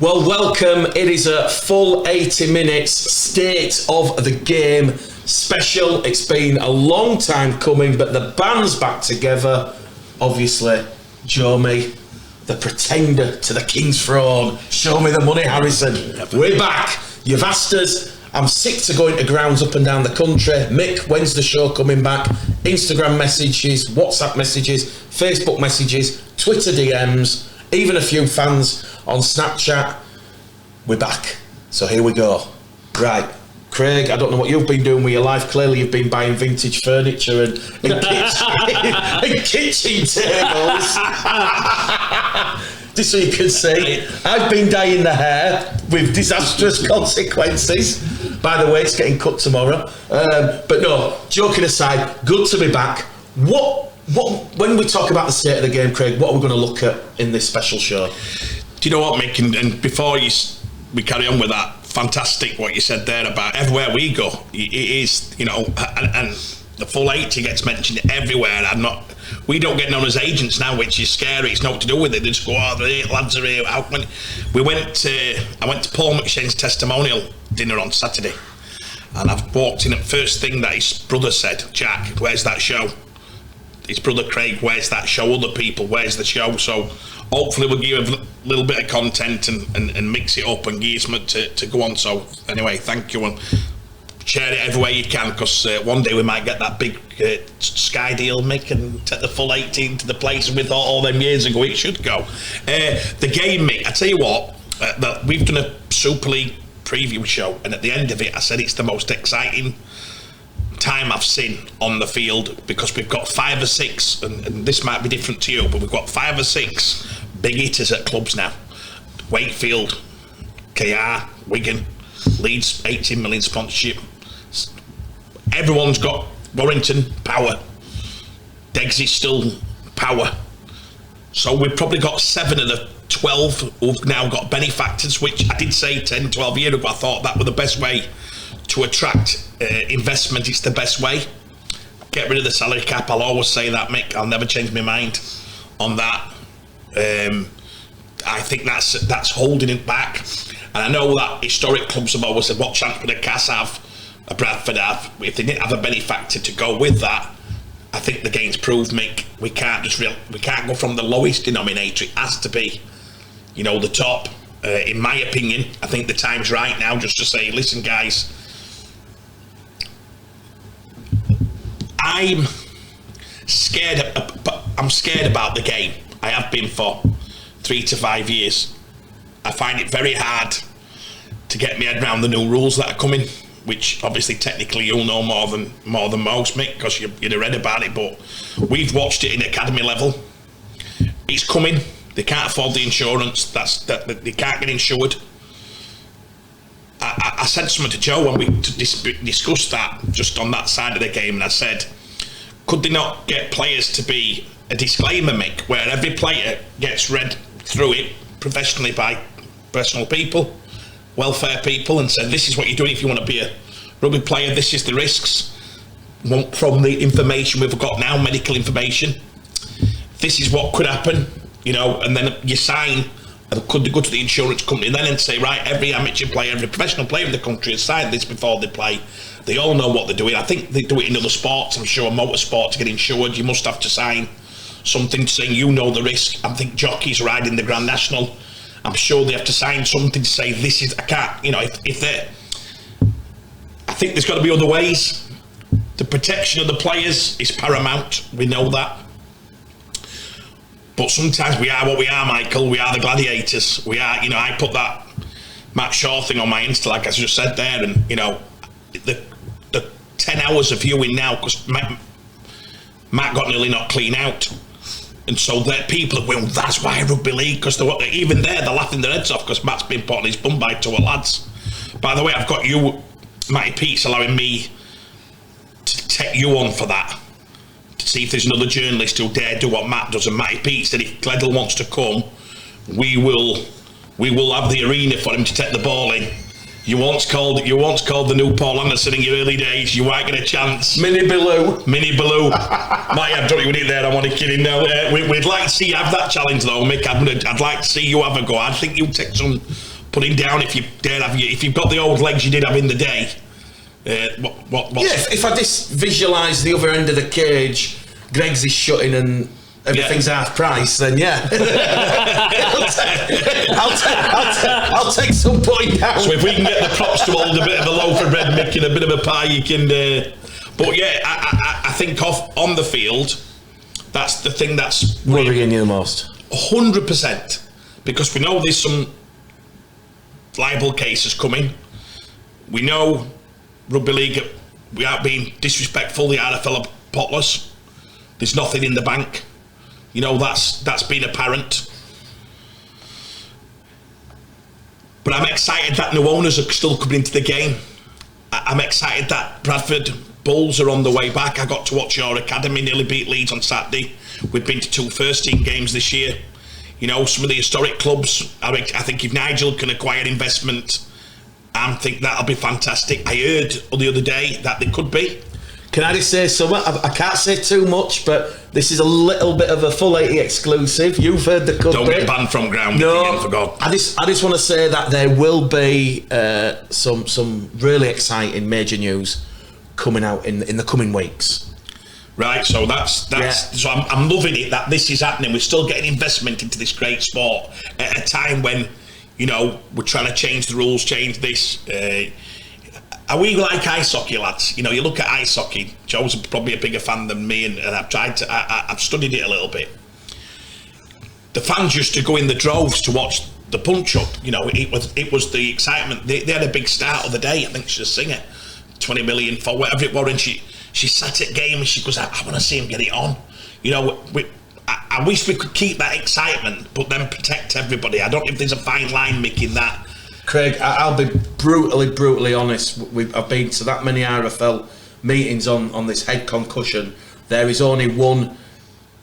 Well, welcome. It is a full 80 minutes state of the game special. It's been a long time coming, but the band's back together. Obviously, Jomi, the pretender to the King's throne. Show me the money, Harrison. We're back. You've asked us. I'm sick to going to grounds up and down the country. Mick, when's the show coming back? Instagram messages, WhatsApp messages, Facebook messages, Twitter DMs, even a few fans on Snapchat. We're back. So here we go. Right. Craig, I don't know what you've been doing with your life. Clearly you've been buying vintage furniture and kitchen tables. Just so you can see, I've been dyeing the hair with disastrous consequences. By the way, it's getting cut tomorrow. But no, joking aside, good to be back. When we talk about the state of the game, Craig, what are we going to look at in this special show? Do you know what, Mick? And before we carry on with that, fantastic what you said there about everywhere we go. It is, and the full 80 gets mentioned everywhere. We don't get known as agents now, which is scary. It's not to do with it. They just go, the lads are here. I went to Paul McShane's testimonial dinner on Saturday, and I've walked in at first thing that his brother said, Jack, where's that show? His brother Craig, where's that show? Other people, where's the show? So hopefully we'll give a little bit of content and mix it up and give you something to go on. So anyway, thank you, and share it everywhere you can, because one day we might get that big Sky deal, Mick, and take the full 18 to the place we thought all them years ago it should go. The game, Mick, I tell you what, that we've done a Super League preview show, and at the end of it I said it's the most exciting time I've seen on the field, because we've got 5 or 6, and this might be different to you, but we've got 5 or 6 big hitters at clubs now. Wakefield, KR, Wigan, Leeds, 18 million sponsorship. Everyone's got Warrington, power. Degs is still power. So we've probably got 7 of the 12 who've now got benefactors, which I did say 10, 12 years ago, I thought that was the best way to attract investment. It's the best way. Get rid of the salary cap. I'll always say that, Mick. I'll never change my mind on that. I think that's holding it back. And I know that historic clubs have always said, what chance would a Cass have, a Bradford have? If they didn't have a benefactor to go with that, I think the game's proved, Mick, we can't go from the lowest denominator. It has to be, the top. In my opinion, I think the time's right now just to say, listen, guys, I'm scared about the game. I have been for 3 to 5 years. I find it very hard to get my head around the new rules that are coming, which obviously technically you'll know more than most, Mick, because you'd have read about it, but we've watched it in academy level. It's coming. They can't afford the insurance. They can't get insured. I said something to Joe when we discussed that, just on that side of the game, and I said, could they not get players to be a disclaimer, Mick, where every player gets read through it professionally by professional people, welfare people, and said, this is what you're doing if you want to be a rugby player, this is the risks from the information we've got now, medical information, this is what could happen, and then you sign, and could go to the insurance company then and say, right, every amateur player, every professional player in the country has signed this before they play. They all know what they're doing. I think they do it in other sports, I'm sure, motorsport, to get insured, you must have to sign something saying the risk. I think jockeys riding the Grand National, I'm sure they have to sign something to say this is, I can't, if they're, I think there's got to be other ways. The protection of the players is paramount, we know that. But sometimes we are what we are, Michael. We are the gladiators. We are, I put that Matt Shaw thing on my Insta, like I just said there, and, the 10 hours of viewing now, because Matt got nearly not clean out. And so that people are going, that's why Rugby League, because even there, they're laughing their heads off because Matt's been put on his bum by 2 lads. By the way, I've got you, Matty Pete's allowing me to take you on for that. To see if there's another journalist who'll dare do what Matt does, and Matty Pete said if Gledhill wants to come, we will have the arena for him to take the ball in. You once called the new Paul Anderson in your early days. You might get a chance. Mini Baloo. Might have done it with it there. I'm only kidding. No, we'd like to see you have that challenge though, Mick. I'd like to see you have a go. I think you take some put him down if you dare have if you've got the old legs you did have in the day. If I just visualise the other end of the cage, Greg's is shutting and everything's half price, then I'll take some putting down. So if we can get the props to hold a bit of a loaf of bread, making a bit of a pie, you can. But yeah, I think on the field, that's the thing that's worrying you the most. 100%, because we know there's some liable cases coming. We know Rugby League, without being disrespectful, the RFL are potless. There's nothing in the bank. You know, that's been apparent. But I'm excited that new owners are still coming into the game. I'm excited that Bradford Bulls are on the way back. I got to watch your academy nearly beat Leeds on Saturday. We've been to 2 first-team games this year. You know, some of the historic clubs, I think if Nigel can acquire investment, I think that'll be fantastic. I heard the other day that they could be. Can I just say something? I can't say too much, but this is a little bit of a full 80 exclusive. You've heard the could Don't be. get banned from ground again, for God. I just want to say that there will be some really exciting major news coming out in the coming weeks. Right, so so I'm loving it that this is happening. We're still getting investment into this great sport at a time when, you know, we're trying to change the rules, change this. Are we like ice hockey, lads? You know, you look at ice hockey. Joe's probably a bigger fan than me, and I've studied it a little bit. The fans used to go in the droves to watch the punch up. You know, it was the excitement. They had a big start of the day. I think she's a singer, 20 million for whatever it was, and she sat at game and she goes, I want to see him get it on. You know, I wish we could keep that excitement, but then protect everybody. I don't know if there's a fine line making that. Craig, I'll be brutally honest. I've been to that many RFL meetings on this head concussion. There is only one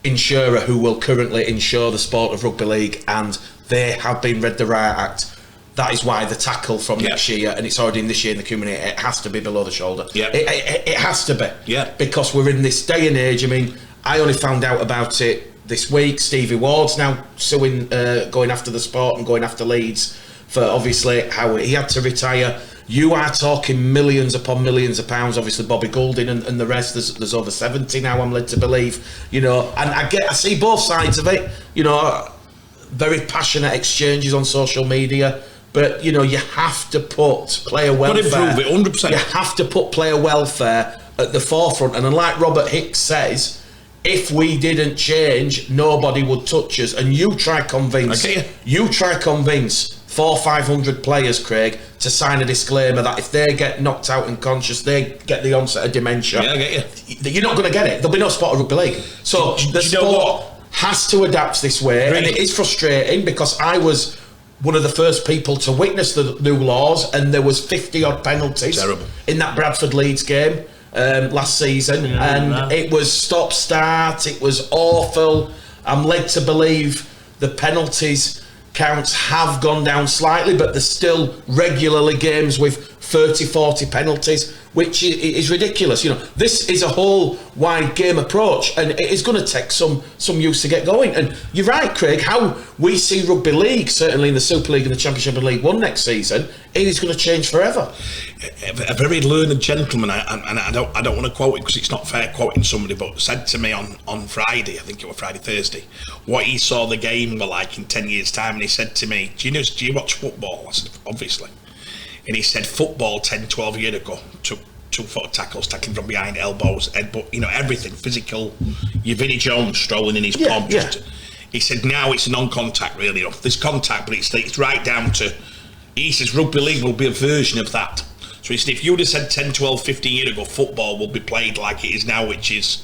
insurer who will currently insure the sport of rugby league, and they have been read the Riot Act. That is why the tackle from next year, and it's already in this year in the community, it has to be below the shoulder. Yeah. It has to be. Yeah. Because we're in this day and age. I mean, I only found out about it this week. Stevie Ward's now suing, going after the sport and going after Leeds for obviously how he had to retire. You are talking millions upon millions of pounds. Obviously Bobby Goulding and the rest, there's over 70 now, I'm led to believe, you know, and I see both sides of it, you know, very passionate exchanges on social media, but you know, you have to put player welfare, got to improve it 100%. you have to put player welfare at the forefront, and like Robert Hicks says, if we didn't change, nobody would touch us. And you try convince 400-500 players, Craig, to sign a disclaimer that if they get knocked out unconscious, they get the onset of dementia. Yeah, I get you. You're not going to get it. There'll be no sport of rugby league. So the sport has to adapt this way, and it is frustrating because I was one of the first people to witness the new laws, and there was 50-odd penalties in that Bradford Leeds game last season, and it was stop-start. It was awful. I'm led to believe the penalties counts have gone down slightly, but there's still regularly games with 30-40 penalties, which is ridiculous. You know, this is a whole wide game approach, and it is going to take some use to get going. And you're right, Craig, how we see rugby league, certainly in the Super League and the Championship and League One next season, it is going to change forever. A very learned gentleman, and I don't want to quote it because it's not fair quoting somebody, but said to me on Friday, I think it was Thursday, what he saw the game were like in 10 years' time, and he said to me, do you watch football? I said, obviously. And he said football 10, 12 years ago took 2-foot tackles, tackling from behind, elbows, headbutt, you know, everything, physical. Your Vinnie Jones strolling in his pub. He said now it's non-contact really enough. There's contact, but it's right down to, he says rugby league will be a version of that. So he said if you would have said 10, 12, 15 years ago, football will be played like it is now, which is,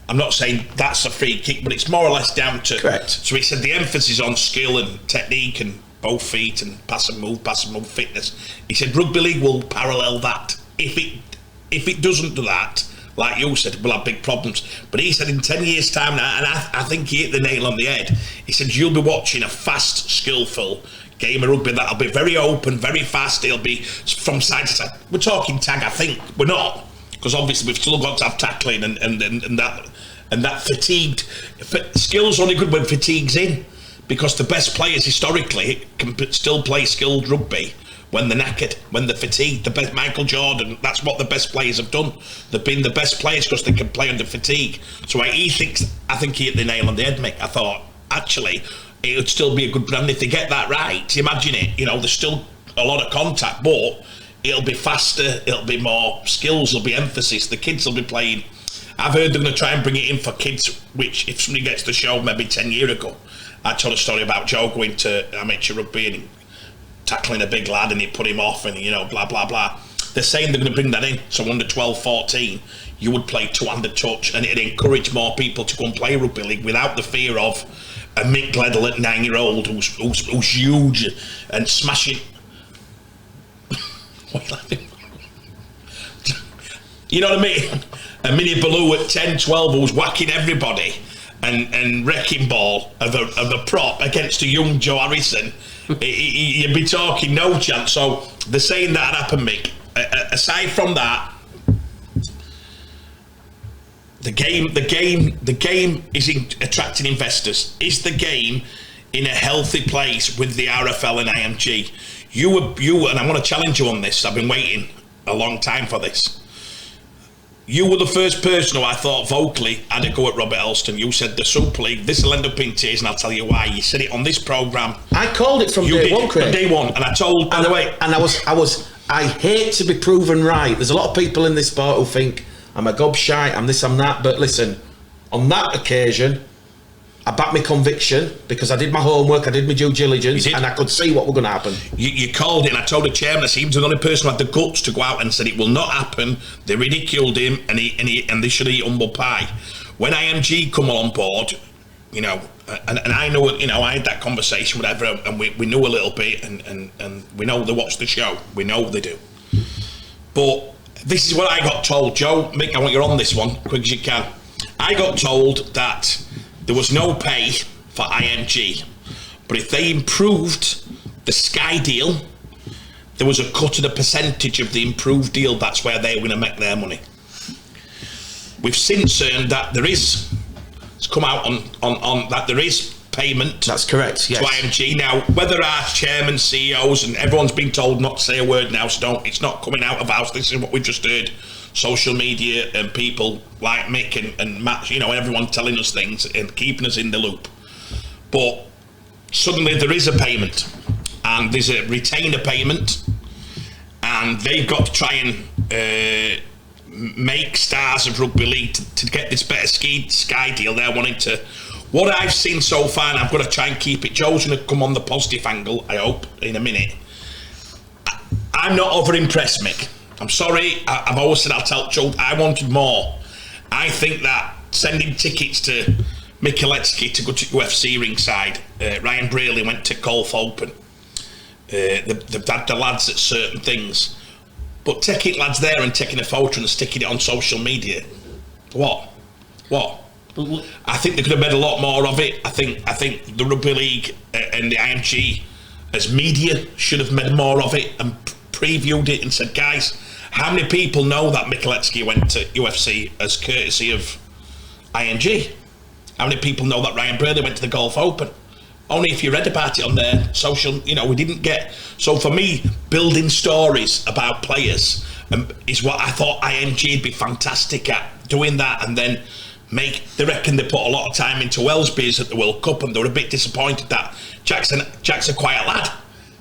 I'm not saying that's a free kick, but it's more or less down to. Correct. So he said the emphasis on skill and technique and both feet and pass and move fitness. He said rugby league will parallel that. If it doesn't do that, like you said, we'll have big problems. But he said in 10 years' time now, and I think he hit the nail on the head. He said you'll be watching a fast, skillful game of rugby that'll be very open, very fast. It'll be from side to side. We're talking tag, I think. We're not, because obviously we've still got to have tackling and that fatigued skill's only good when fatigue's in. because the best players historically can still play skilled rugby when they're knackered, when they're fatigued. The best, Michael Jordan, that's what the best players have done. They've been the best players because they can play under fatigue. So I think he hit the nail on the head, Mick. I thought, actually, it would still be a good brand if they get that right. Imagine it, there's still a lot of contact, but it'll be faster, it'll be more skills, there'll be emphasis. The kids will be playing. I've heard they're going to try and bring it in for kids, which if somebody gets the show maybe 10 years ago, I told a story about Joe going to amateur rugby and tackling a big lad and he put him off and blah blah blah. They're saying they're going to bring that in, so under 12, 14 you would play two-handed touch, and it'd encourage more people to go and play rugby league without the fear of a Mick Gledel at 9-year-old who's huge and smashing. What are you laughing? You know what I mean? A mini Baloo at 10, 12 who's whacking everybody and wrecking ball of a prop against a young Joe Harrison. You'd be talking no chance. So they're saying that happened, Mick. Aside from that, the game is attracting investors. Is the game in a healthy place with the RFL and IMG? You and I want to challenge you on this. I've been waiting a long time for this. You were the first person who I thought vocally had a go at Robert Elston. You said the Super League, this will end up in tears, and I'll tell you why. You said it on this programme. I called it from day one, Craig. From day one, and I told, by the way... And I hate to be proven right. There's a lot of people in this sport who think I'm a gobshite, I'm this, I'm that, but listen, on that occasion, I backed my conviction because I did my homework, I did my due diligence, and I could see what was going to happen. You called it, and I told the chairman, I said, he was the only person who had the guts to go out and said it will not happen. They ridiculed him, and they should eat humble pie. When IMG come on board, and I know, I had that conversation with everyone, and we knew a little bit, and we know they watch the show. We know they do. But this is what I got told, Joe. Mick, I want you on this one, quick as you can. I got told that there was no pay for IMG, but if they improved the Sky deal, there was a cut of the percentage of the improved deal. That's where they were going to make their money. We've since learned that it's come out on that there is payment. That's correct, yes. To IMG. Now, whether our chairman, CEOs, and everyone's been told not to say a word now, so it's not coming out of house. This is what we've just heard. Social media and people like Mick and Matt, everyone telling us things and keeping us in the loop. But suddenly there is a payment, and there's a retainer payment, and they've got to try and make stars of rugby league to get this better Sky deal. They're wanting to. What I've seen so far, and I've got to try and keep it. Joe's going to come on the positive angle, I hope, in a minute. I'm not over impressed, Mick. I'm sorry, I've always said I'll tell Joe, I wanted more. I think that sending tickets to Michaletsky to go to UFC ringside, Ryan Braley went to Golf Open, they've had the lads at certain things, but taking lads there and taking a photo and sticking it on social media, what? I think they could have made a lot more of it. I think the Rugby League and the IMG as media should have made more of it and previewed it and said, guys, how many people know that Michaletsky went to UFC as courtesy of IMG? How many people know that Ryan Braley went to the Golf Open? Only if you read about it on their social, we didn't get. So for me, building stories about players is what I thought IMG would be fantastic at, doing that, and then they reckon they put a lot of time into Wellesby's at the World Cup, and they were a bit disappointed that Jack's a quiet lad.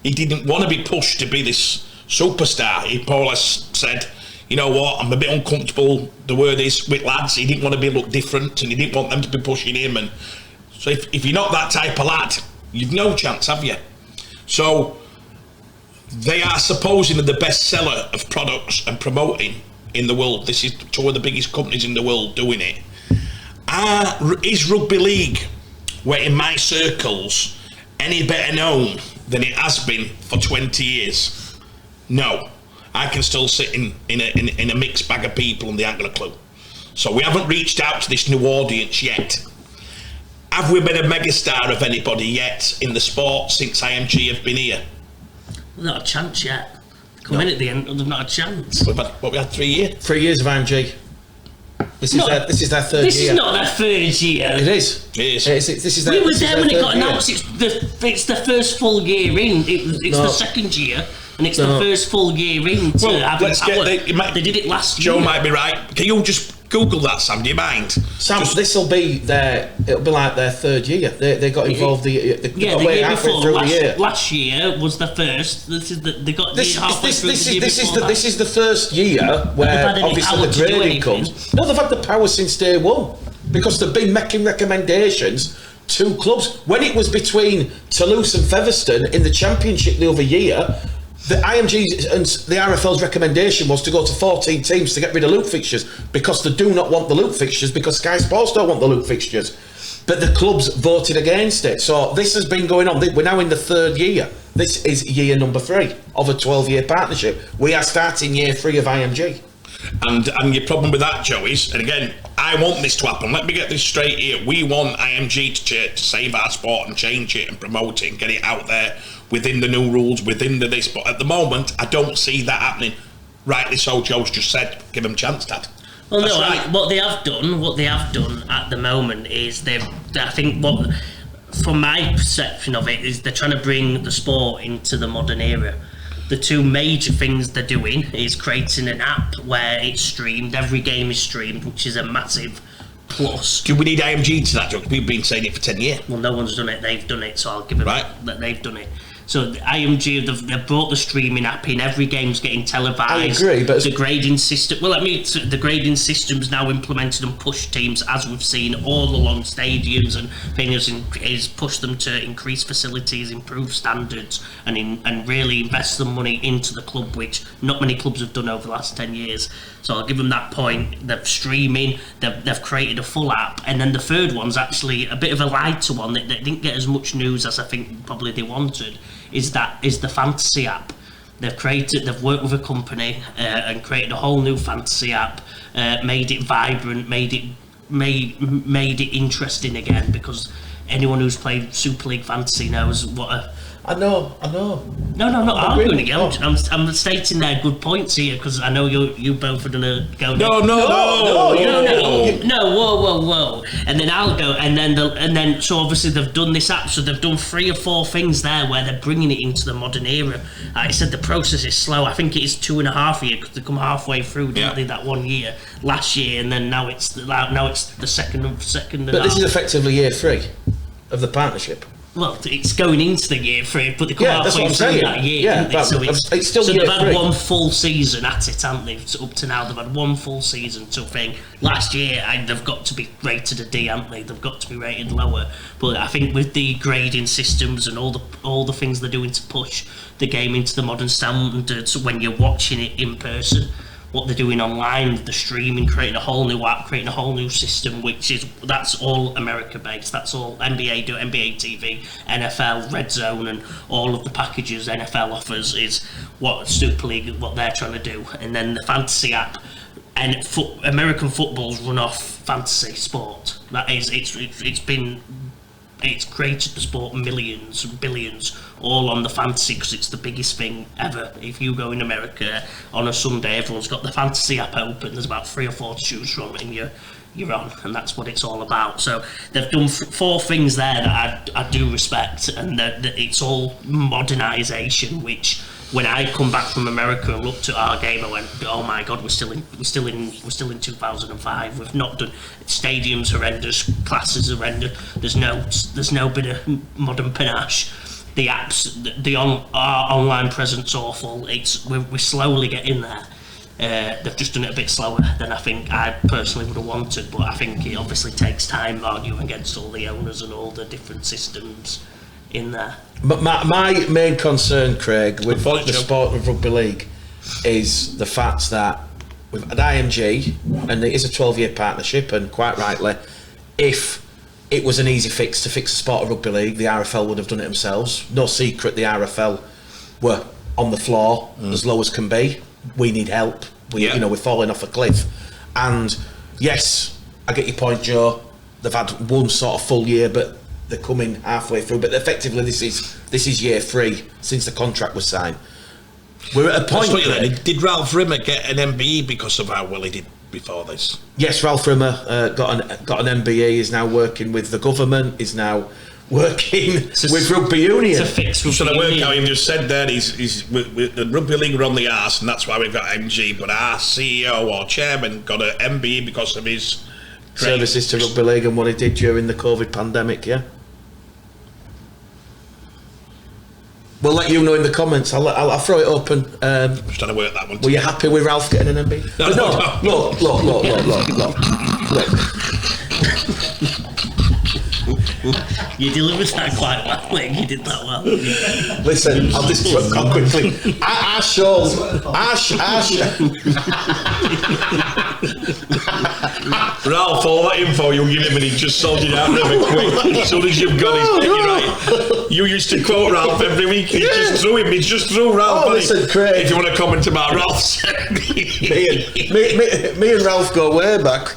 He didn't want to be pushed to be this superstar. He more or less said, you know what, I'm a bit uncomfortable, the word is, with lads. He didn't want to look different, and he didn't want them to be pushing him. And so if you're not that type of lad, you've no chance, have you? So they are supposedly the best seller of products and promoting in the world. This is two of the biggest companies in the world doing it. Is Rugby League, where in my circles, any better known than it has been for 20 years? No. I can still sit in a mixed bag of people and they aren't got a clue. So we haven't reached out to this new audience yet. Have we been a megastar of anybody yet in the sport since IMG have been here? Not a chance yet. Come in at the end, they've not a chance. We had 3 years. 3 years of IMG. This is their third year. This is not their third year. It is. It is. This is their, We were there when it got third year. announced. It's the first full year in. It's the second year, and it's the first full year in. They did it last year. Joe might be right. Can you just Google that, Sam? Do you mind? Sam, it'll be like their third year. They got involved the year before. Last year was the first. This is they got halfway through the year before that. This is the first year where obviously the grading comes. No, they've had the power since day one because they've been making recommendations to clubs. When it was between Toulouse and Featherstone in the Championship the other year, the IMG's and the RFL's recommendation was to go to 14 teams to get rid of loop fixtures because they do not want the loop fixtures because Sky Sports don't want the loop fixtures. But the clubs voted against it. So this has been going on. We're now in the third year. This is year number 3 of a 12-year partnership. We are starting year 3 of IMG. And your problem with that, Joe, is, and again, I want this to happen. Let me get this straight here. We want IMG to save our sport and change it and promote it and get it out there within the new rules, within this. But at the moment, I don't see that happening. Rightly so, Joe's just said, give them a chance, Dad. Well, that's right. What they have done at the moment is from my perception of it, is they're trying to bring the sport into the modern era. The two major things they're doing is creating an app where it's streamed, every game is streamed, which is a massive plus. Do we need IMG to that, Joe? We've been saying it for 10 years. Well, no one's done it, they've done it, so I'll give them that they've done it. So the IMG, they've brought the streaming app in. Every game's getting televised. I agree, but the grading system. Well, the grading system's now implemented and pushed teams, as we've seen all along stadiums and things, is pushed them to increase facilities, improve standards, and really invest some money into the club, which not many clubs have done over the last 10 years. So I'll give them that point. They're streaming. They've created a full app, and then the third one's actually a bit of a lighter one that didn't get as much news as I think probably they wanted. Is the fantasy app. They've worked with a company and created a whole new fantasy app, made it vibrant, made it interesting again, because anyone who's played Super League Fantasy knows what a... I know. No, I'm not arguing again. I'm stating their good points here because I know you both are gonna go. No. Whoa. And then I'll go, and then so obviously they've done this app, so they've done 3 or 4 things there where they're bringing it into the modern era. Like I said, the process is slow. I think it is 2.5 years because they come halfway through, didn't they, that 1 year last year, and then now it's the second. But this is effectively year 3 of the partnership. Well, it's going into the year 3, but they come halfway through that year. Yeah, so it's still they've had 3. one full season at it, haven't they? So up to now, they've had one full season to thing. Last year, they've got to be rated a D, haven't they? They've got to be rated lower. But I think with the grading systems and all the things they're doing to push the game into the modern standards, when you're watching it in person, what they're doing online, the streaming, creating a whole new app, creating a whole new system, that's all America based. That's all NBA do, NBA TV, NFL, Red Zone, and all of the packages NFL offers is what Super League, what they're trying to do. And then the fantasy app, and American football's run off fantasy sport. That is, it's created the sport millions, billions, all on the fantasy, because it's the biggest thing ever. If you go in America on a Sunday, everyone's got the fantasy app open. There's about 3 or 4 to choose from, and you're on, and that's what it's all about. So they've done 4 things there that I do respect, and that it's all modernisation, which, when I come back from America and looked at our game, I went, "Oh my God, we're still in 2005. We've not done stadiums horrendous, classes horrendous. There's no bit of modern panache. The apps, our online presence awful. We're slowly getting there. They've just done it a bit slower than I think I personally would have wanted, but I think it obviously takes time arguing against all the owners and all the different systems in there." But my main concern, Craig, with the sport of Rugby League is the fact that with IMG, and it is a 12-year partnership, and quite rightly, if it was an easy fix to fix the sport of Rugby League, the RFL would have done it themselves. No secret, the RFL were on the floor as low as can be. We need help. We're falling off a cliff. And yes, I get your point, Joe. They've had one sort of full year, but they're coming halfway through. But effectively, this is year 3 since the contract was signed. We're at a point. Did Ralph Rimmer get an MBE because of how well he did before this. Yes, Ralph Rimmer got an MBE. Is now working with the government. Is now working with Rugby Union. To fix Rugby So the work Union. how you just said there, he's the Rugby League were on the arse, and that's why we've got MG. But our CEO or chairman got an MBE because of his Services to Rugby League and what he did during the COVID pandemic. Yeah. We'll let you know in the comments. I'll throw it open. Just trying to work that one. Were you happy with Ralph getting an MBE? No. Look. You delivered that quite well, Nick. You did that well. Listen, I'll just I'll quickly. Our show. Ralph, all that info you give him and he just sold it out really quick. As soon as you've got his right. You used to quote Ralph every week. He just threw Ralph. Oh, listen, Craig. If you want to comment about Ralph. me and Ralph go way back.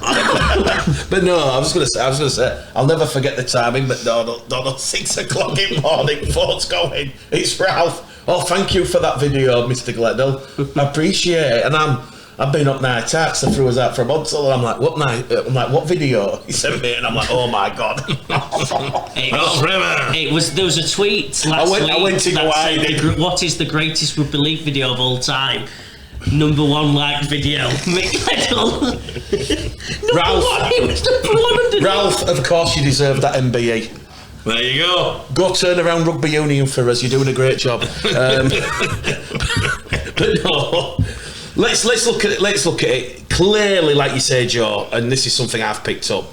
But no, I was going to say, I'll nenever forget the timing. But no, 6 o'clock in the morning, phone's going. It's Ralph. Oh, thank you for that video, Mr. Gledhill. I appreciate it. And I've been up night tax. I threw us out for a month, and I'm like, what night? I'm like, what video? He sent me, and I'm like, oh my god. There was a tweet last week. I went to that Hawaii. said, what is the greatest Rugby League video of all time? Number 1 liked video. Mick Gledhill. Ralph, of course you deserve that MBE. There you go. Go turn around Rugby Union for us. You're doing a great job. But no, let's look at it. Let's look at it clearly, like you say, Joe. And this is something I've picked up.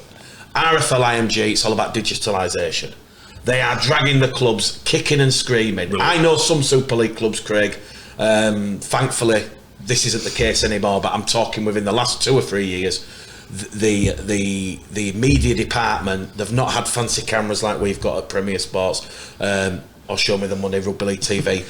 RFL IMG. It's all about digitalisation. They are dragging the clubs, kicking and screaming. Really? I know some Super League clubs, Craig. Thankfully, this isn't the case anymore. But I'm talking within the last 2 or 3 years. The media department, they've not had fancy cameras like we've got at Premier Sports or Show Me the Money, Rugby League TV.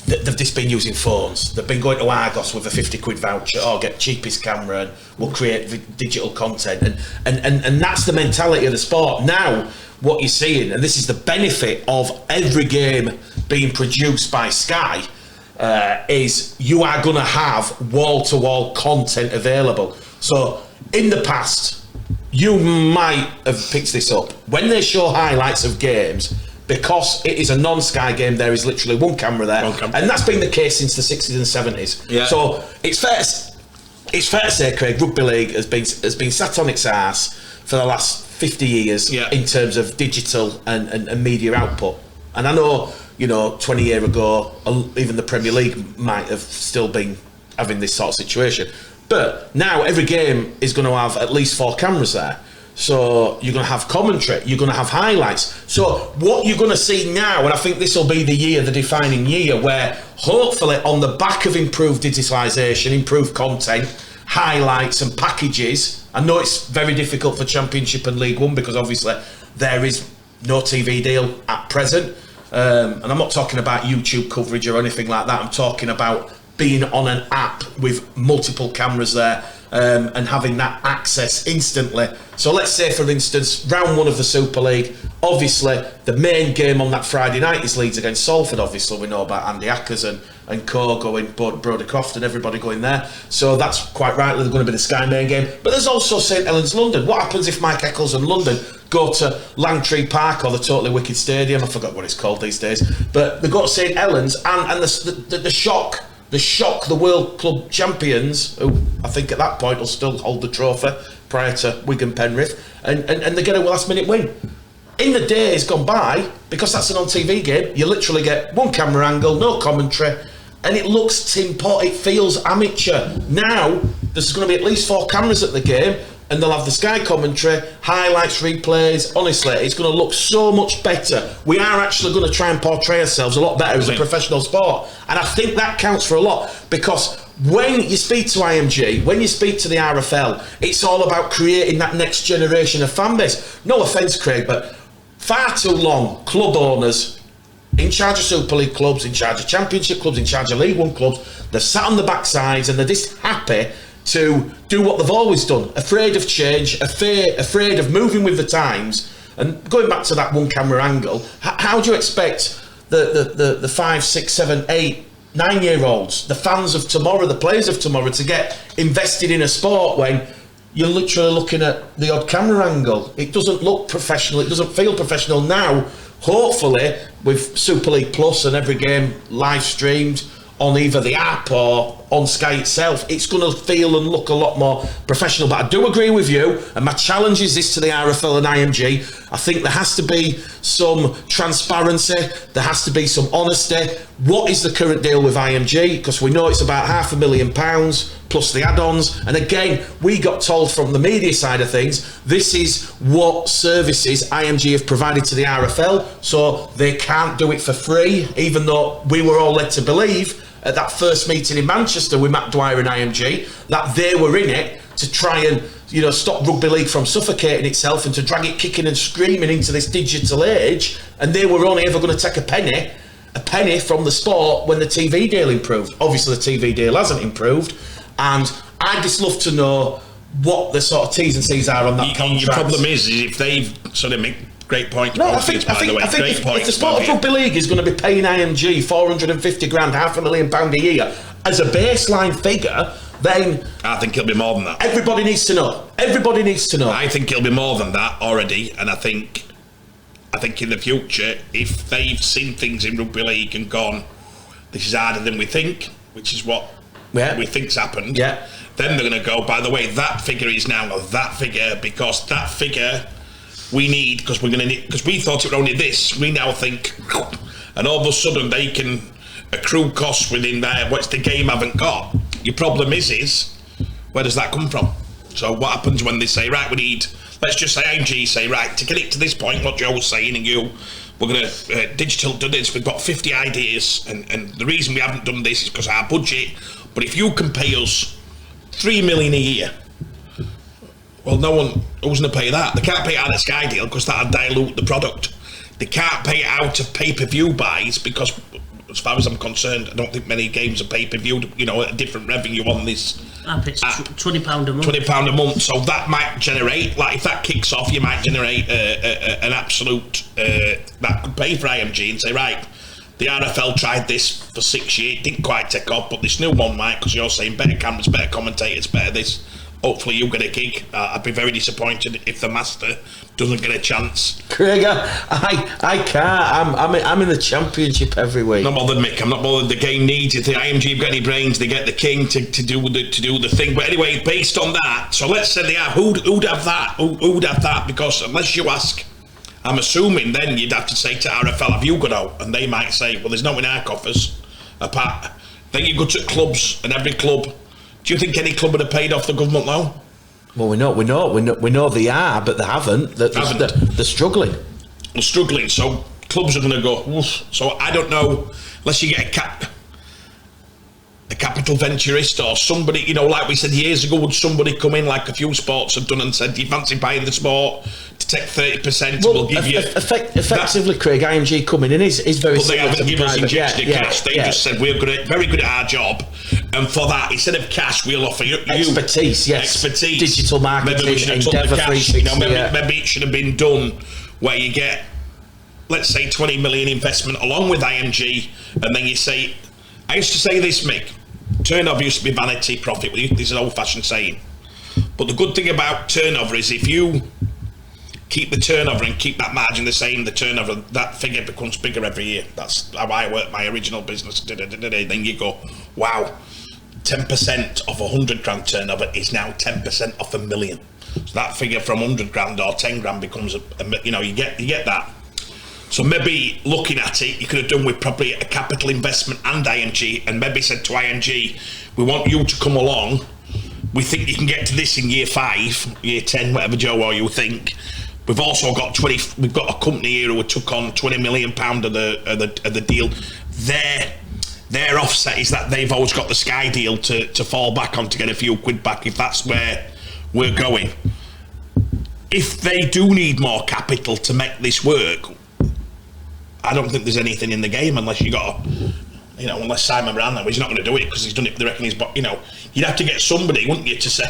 They've just been using phones. They've been going to Argos with a 50 quid voucher, or get cheapest camera and we'll create digital content, and that's the mentality of the sport. Now what you're seeing, and this is the benefit of every game being produced by Sky, is you are going to have wall-to-wall content available. So in the past, you might have picked this up, when they show highlights of games, because it is a non-Sky game, there is literally one camera there, and that's been the case since the 60s and 70s. Yeah. So it's fair to say, Craig, Rugby League has been sat on its arse for the last 50 years in terms of digital and media output. And I know, 20 years ago, even the Premier League might have still been having this sort of situation. But now every game is going to have at least 4 cameras there. So you're going to have commentary, you're going to have highlights. So what you're going to see now, and I think this will be the defining year, where hopefully on the back of improved digitalisation, improved content, highlights and packages, I know it's very difficult for Championship and League One because obviously there is no TV deal at present. And I'm not talking about YouTube coverage or anything like that. I'm talking about being on an app with multiple cameras there and having that access instantly. So let's say, for instance, round 1 of the Super League, obviously the main game on that Friday night is Leeds against Salford. Obviously we know about Andy Ackers and co going, Brodie Croft and everybody going there. So that's quite rightly going to be the Sky main game. But there's also St Helens London. What happens if Mike Eccles and London go to Langtree Park or the Totally Wicked Stadium? I forgot what it's called these days. But they go to St Helens and the shock the World Club champions, who I think at that point will still hold the trophy prior to Wigan Penrith, and they get a last minute win. In the days gone by, because that's an on TV game, you literally get one camera angle, no commentary, and it looks tin pot, it feels amateur. Now there's going to be at least 4 cameras at the game, and they'll have the Sky commentary, highlights, replays. Honestly, it's going to look so much better. We are actually going to try and portray ourselves a lot better as a professional sport, and I think that counts for a lot, because when you speak to IMG, when you speak to the RFL, it's all about creating that next generation of fan base. No offence, Craig, but far too long, club owners in charge of Super League clubs, in charge of Championship clubs, in charge of League One clubs, they've sat on the backsides and they're just happy to do what they've always done, afraid of change, afraid of moving with the times. And going back to that one camera angle, how do you expect the 5, 6, 7, 8 9-year-olds, the fans of tomorrow, the players of tomorrow, to get invested in a sport when you're literally looking at the odd camera angle. It doesn't look professional, it doesn't feel professional now. Hopefully, with Super League Plus and every game live streamed on either the app or on Sky itself, it's going to feel and look a lot more professional. But I do agree with you, and my challenge is this to the RFL and IMG. I think there has to be some transparency, there has to be some honesty. What is the current deal with IMG? Because we know it's about £500,000 plus the add-ons, and again, we got told from the media side of things, this is what services IMG have provided to the RFL, so they can't do it for free, even though we were all led to believe at that first meeting in Manchester with Matt Dwyer and IMG that they were in it to try and, you know, stop Rugby League from suffocating itself and to drag it kicking and screaming into this digital age, and they were only ever going to take a penny from the sport when the TV deal improved. Obviously the TV deal hasn't improved, and I'd just love to know what the sort of T's and C's are on that contract. Your problem is if they've sort of make great point. No, I think if the sport of Rugby League is going to be paying IMG 450 grand, £500,000 a year as a baseline figure, then I think it'll be more than that. Everybody needs to know. Everybody needs to know. I think it'll be more than that already, and I think in the future, if they've seen things in Rugby League and gone, this is harder than we think, which is what we think's happened, then they're going to go, by the way, that figure is now that figure, because that figure we need, because we're going to need, because we thought it were only this, we now think, and all of a sudden they can accrue costs within there, which the game haven't got. Your problem is where does that come from? So what happens when they say, right, we need, let's just say IMG say, right, to get it to this point, what Joe was saying and you, we're going to digital do this, we've got 50 ideas, and the reason we haven't done this is because our budget, but if you can pay us 3 million a year, well, no one, who's going to pay that? They can't pay it out of Sky deal because that'll dilute the product. They can't pay it out of pay-per-view buys because, as far as I'm concerned, I don't think many games are pay-per-view, you know, a different revenue on this app. It's £20 a month. £20 a month, so that might generate, like if that kicks off, you might generate an absolute, that could pay for IMG and say, right, the RFL tried this for 6 years, it didn't quite take off, but this new one might, because you're saying better cameras, better commentators, better this. Hopefully you get a gig. I'd be very disappointed if the master doesn't get a chance. Craig, I can't. I'm in the championship every week. Not bothered, Mick. I'm not bothered. The game needs it. The IMG have got any brains, they get the king to do the thing. But anyway, based on that, so let's say they have. Who'd have that? Who'd have that? Because unless you ask, I'm assuming then you'd have to say to RFL, have you got out? And they might say, well, there's no in our coffers. Apart, then you go to clubs, and every club. Do you think any club would have paid off the government loan? Well, we know they are, but they haven't. They're struggling. They're struggling, so clubs are going to go, oof. So I don't know, unless you get a capital venturist or somebody, you know, like we said years ago, would somebody come in like a few sports have done and said, do you fancy buying the sport to take 30%? Well, we'll give you effectively, that, Craig, IMG coming in is very but they haven't given us injected cash. They just said we're very good at our job, and for that, instead of cash, we'll offer you expertise, digital marketing, maybe we should have took the cash. You know, maybe it should have been done where you get, let's say, 20 million investment along with IMG, and then you say, I used to say this, Mick, turnover used to be vanity, profit. This is an old-fashioned saying. But the good thing about turnover is if you keep the turnover and keep that margin the same, the turnover, that figure becomes bigger every year. That's how I work my original business. Then you go, wow, 10% of 100 grand turnover is now 10% of $1 million. So that figure from 100 grand or 10 grand becomes, you know, you get that. So maybe looking at it, you could have done with probably a capital investment and IMG, and maybe said to IMG, we want you to come along. We think you can get to this in year 5, year 10, whatever, Joe, or you think. We've also got we've got a company here who took on £20 million of the deal. Their offset is that they've always got the Sky deal to fall back on to get a few quid back, if that's where we're going. If they do need more capital to make this work, I don't think there's anything in the game unless you got, you know, unless Simon Brown, he's not going to do it because he's done it. They reckon you know, you'd have to get somebody, wouldn't you, to say,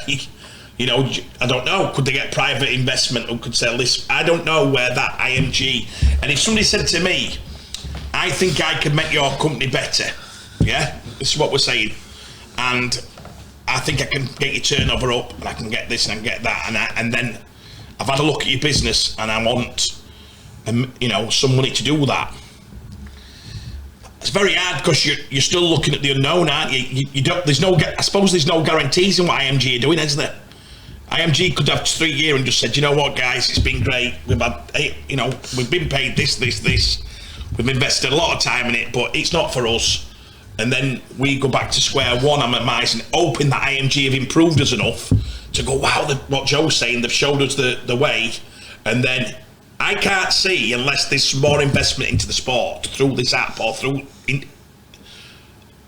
you know, I don't know, could they get private investment who could sell this? I don't know where that IMG, and if somebody said to me, I think I could make your company better, Yeah, this is what we're saying, and I think I can get your turnover up, and I can get this and I can get that, and then I've had a look at your business, and I want, some money to do that. It's very hard because you're still looking at the unknown, aren't you? You don't. I suppose there's no guarantees in what IMG are doing, is there? IMG could have 3 years and just said, you know what, guys, it's been great. We've had, we've been paid this. We've invested a lot of time in it, but it's not for us. And then we go back to square one, I'm at Mice, and hoping that IMG have improved us enough to go, wow, what Joe's saying, they've showed us the way. And then I can't see, unless there's some more investment into the sport through this app or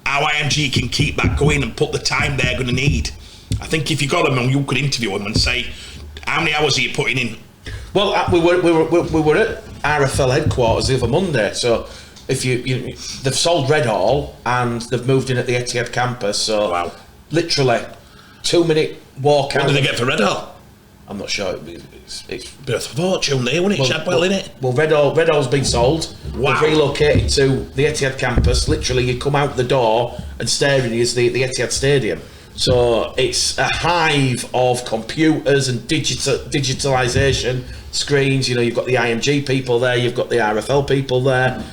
how IMG can keep that going and put the time they're going to need. I think if you got them and you could interview them and say, how many hours are you putting in? Well, we were at RFL headquarters the other Monday, so if they've sold Red Hall and they've moved in at the Etihad campus, so wow. Literally 2-minute walk out. What did they get for Red Hall? I'm not sure. It's bit of fortune there, wasn't it? Shadwell, innit? Well, Red Hall's been sold. Wow. They've relocated to the Etihad campus. Literally, you come out the door and staring is the Etihad Stadium. So it's a hive of computers and digitalisation screens. You've got the IMG people there, you've got the RFL people there.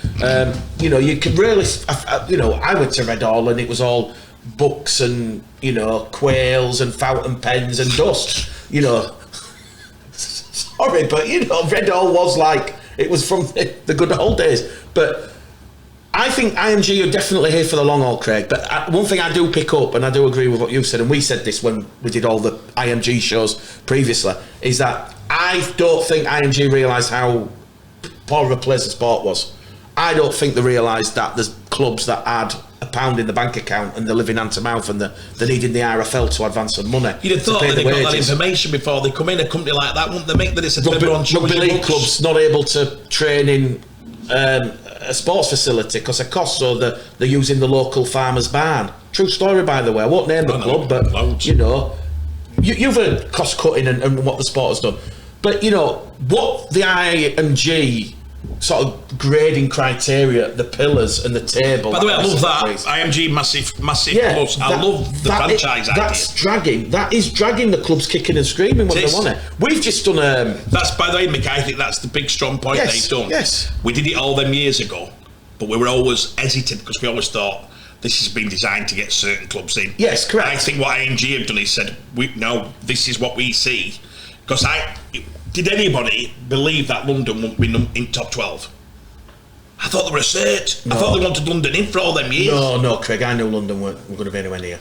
You can really, I went to Red Hall and it was all books and quails and fountain pens and dust. Sorry, but Red Hall was like, it was from the good old days. But I think IMG are definitely here for the long haul, Craig. But one thing I do pick up, and I do agree with what you said, and we said this when we did all the IMG shows previously, is that I don't think IMG realised how poor of a place the sport was. I don't think they realised that there's clubs that had £1 in the bank account and they're living hand to mouth and they're needing the RFL to advance some money. You'd have thought that they got that information before they come in. A company like that, wouldn't they make that it's a Rugby League clubs not able to train in a sports facility because of costs, so they're using the local farmer's barn. True story, by the way. I won't name the club, but loads. You've heard cost cutting and what the sport has done. But what the IMG sort of grading criteria, the pillars and the table. By the way, I love that. IMG massive plus. I love the franchise idea. That is dragging the clubs kicking and screaming when they want it. We've just done that's, by the way, Mick, I think that's the big strong point they've done. Yes. We did it all them years ago, but we were always hesitant because we always thought this has been designed to get certain clubs in. Yes, correct. I think what IMG have done is said, no, this is what we see. Because did anybody believe that London wouldn't be in top 12? I thought they were a cert. No. I thought they wanted London in for all them years. No, Craig, I knew London weren't going to be anywhere near.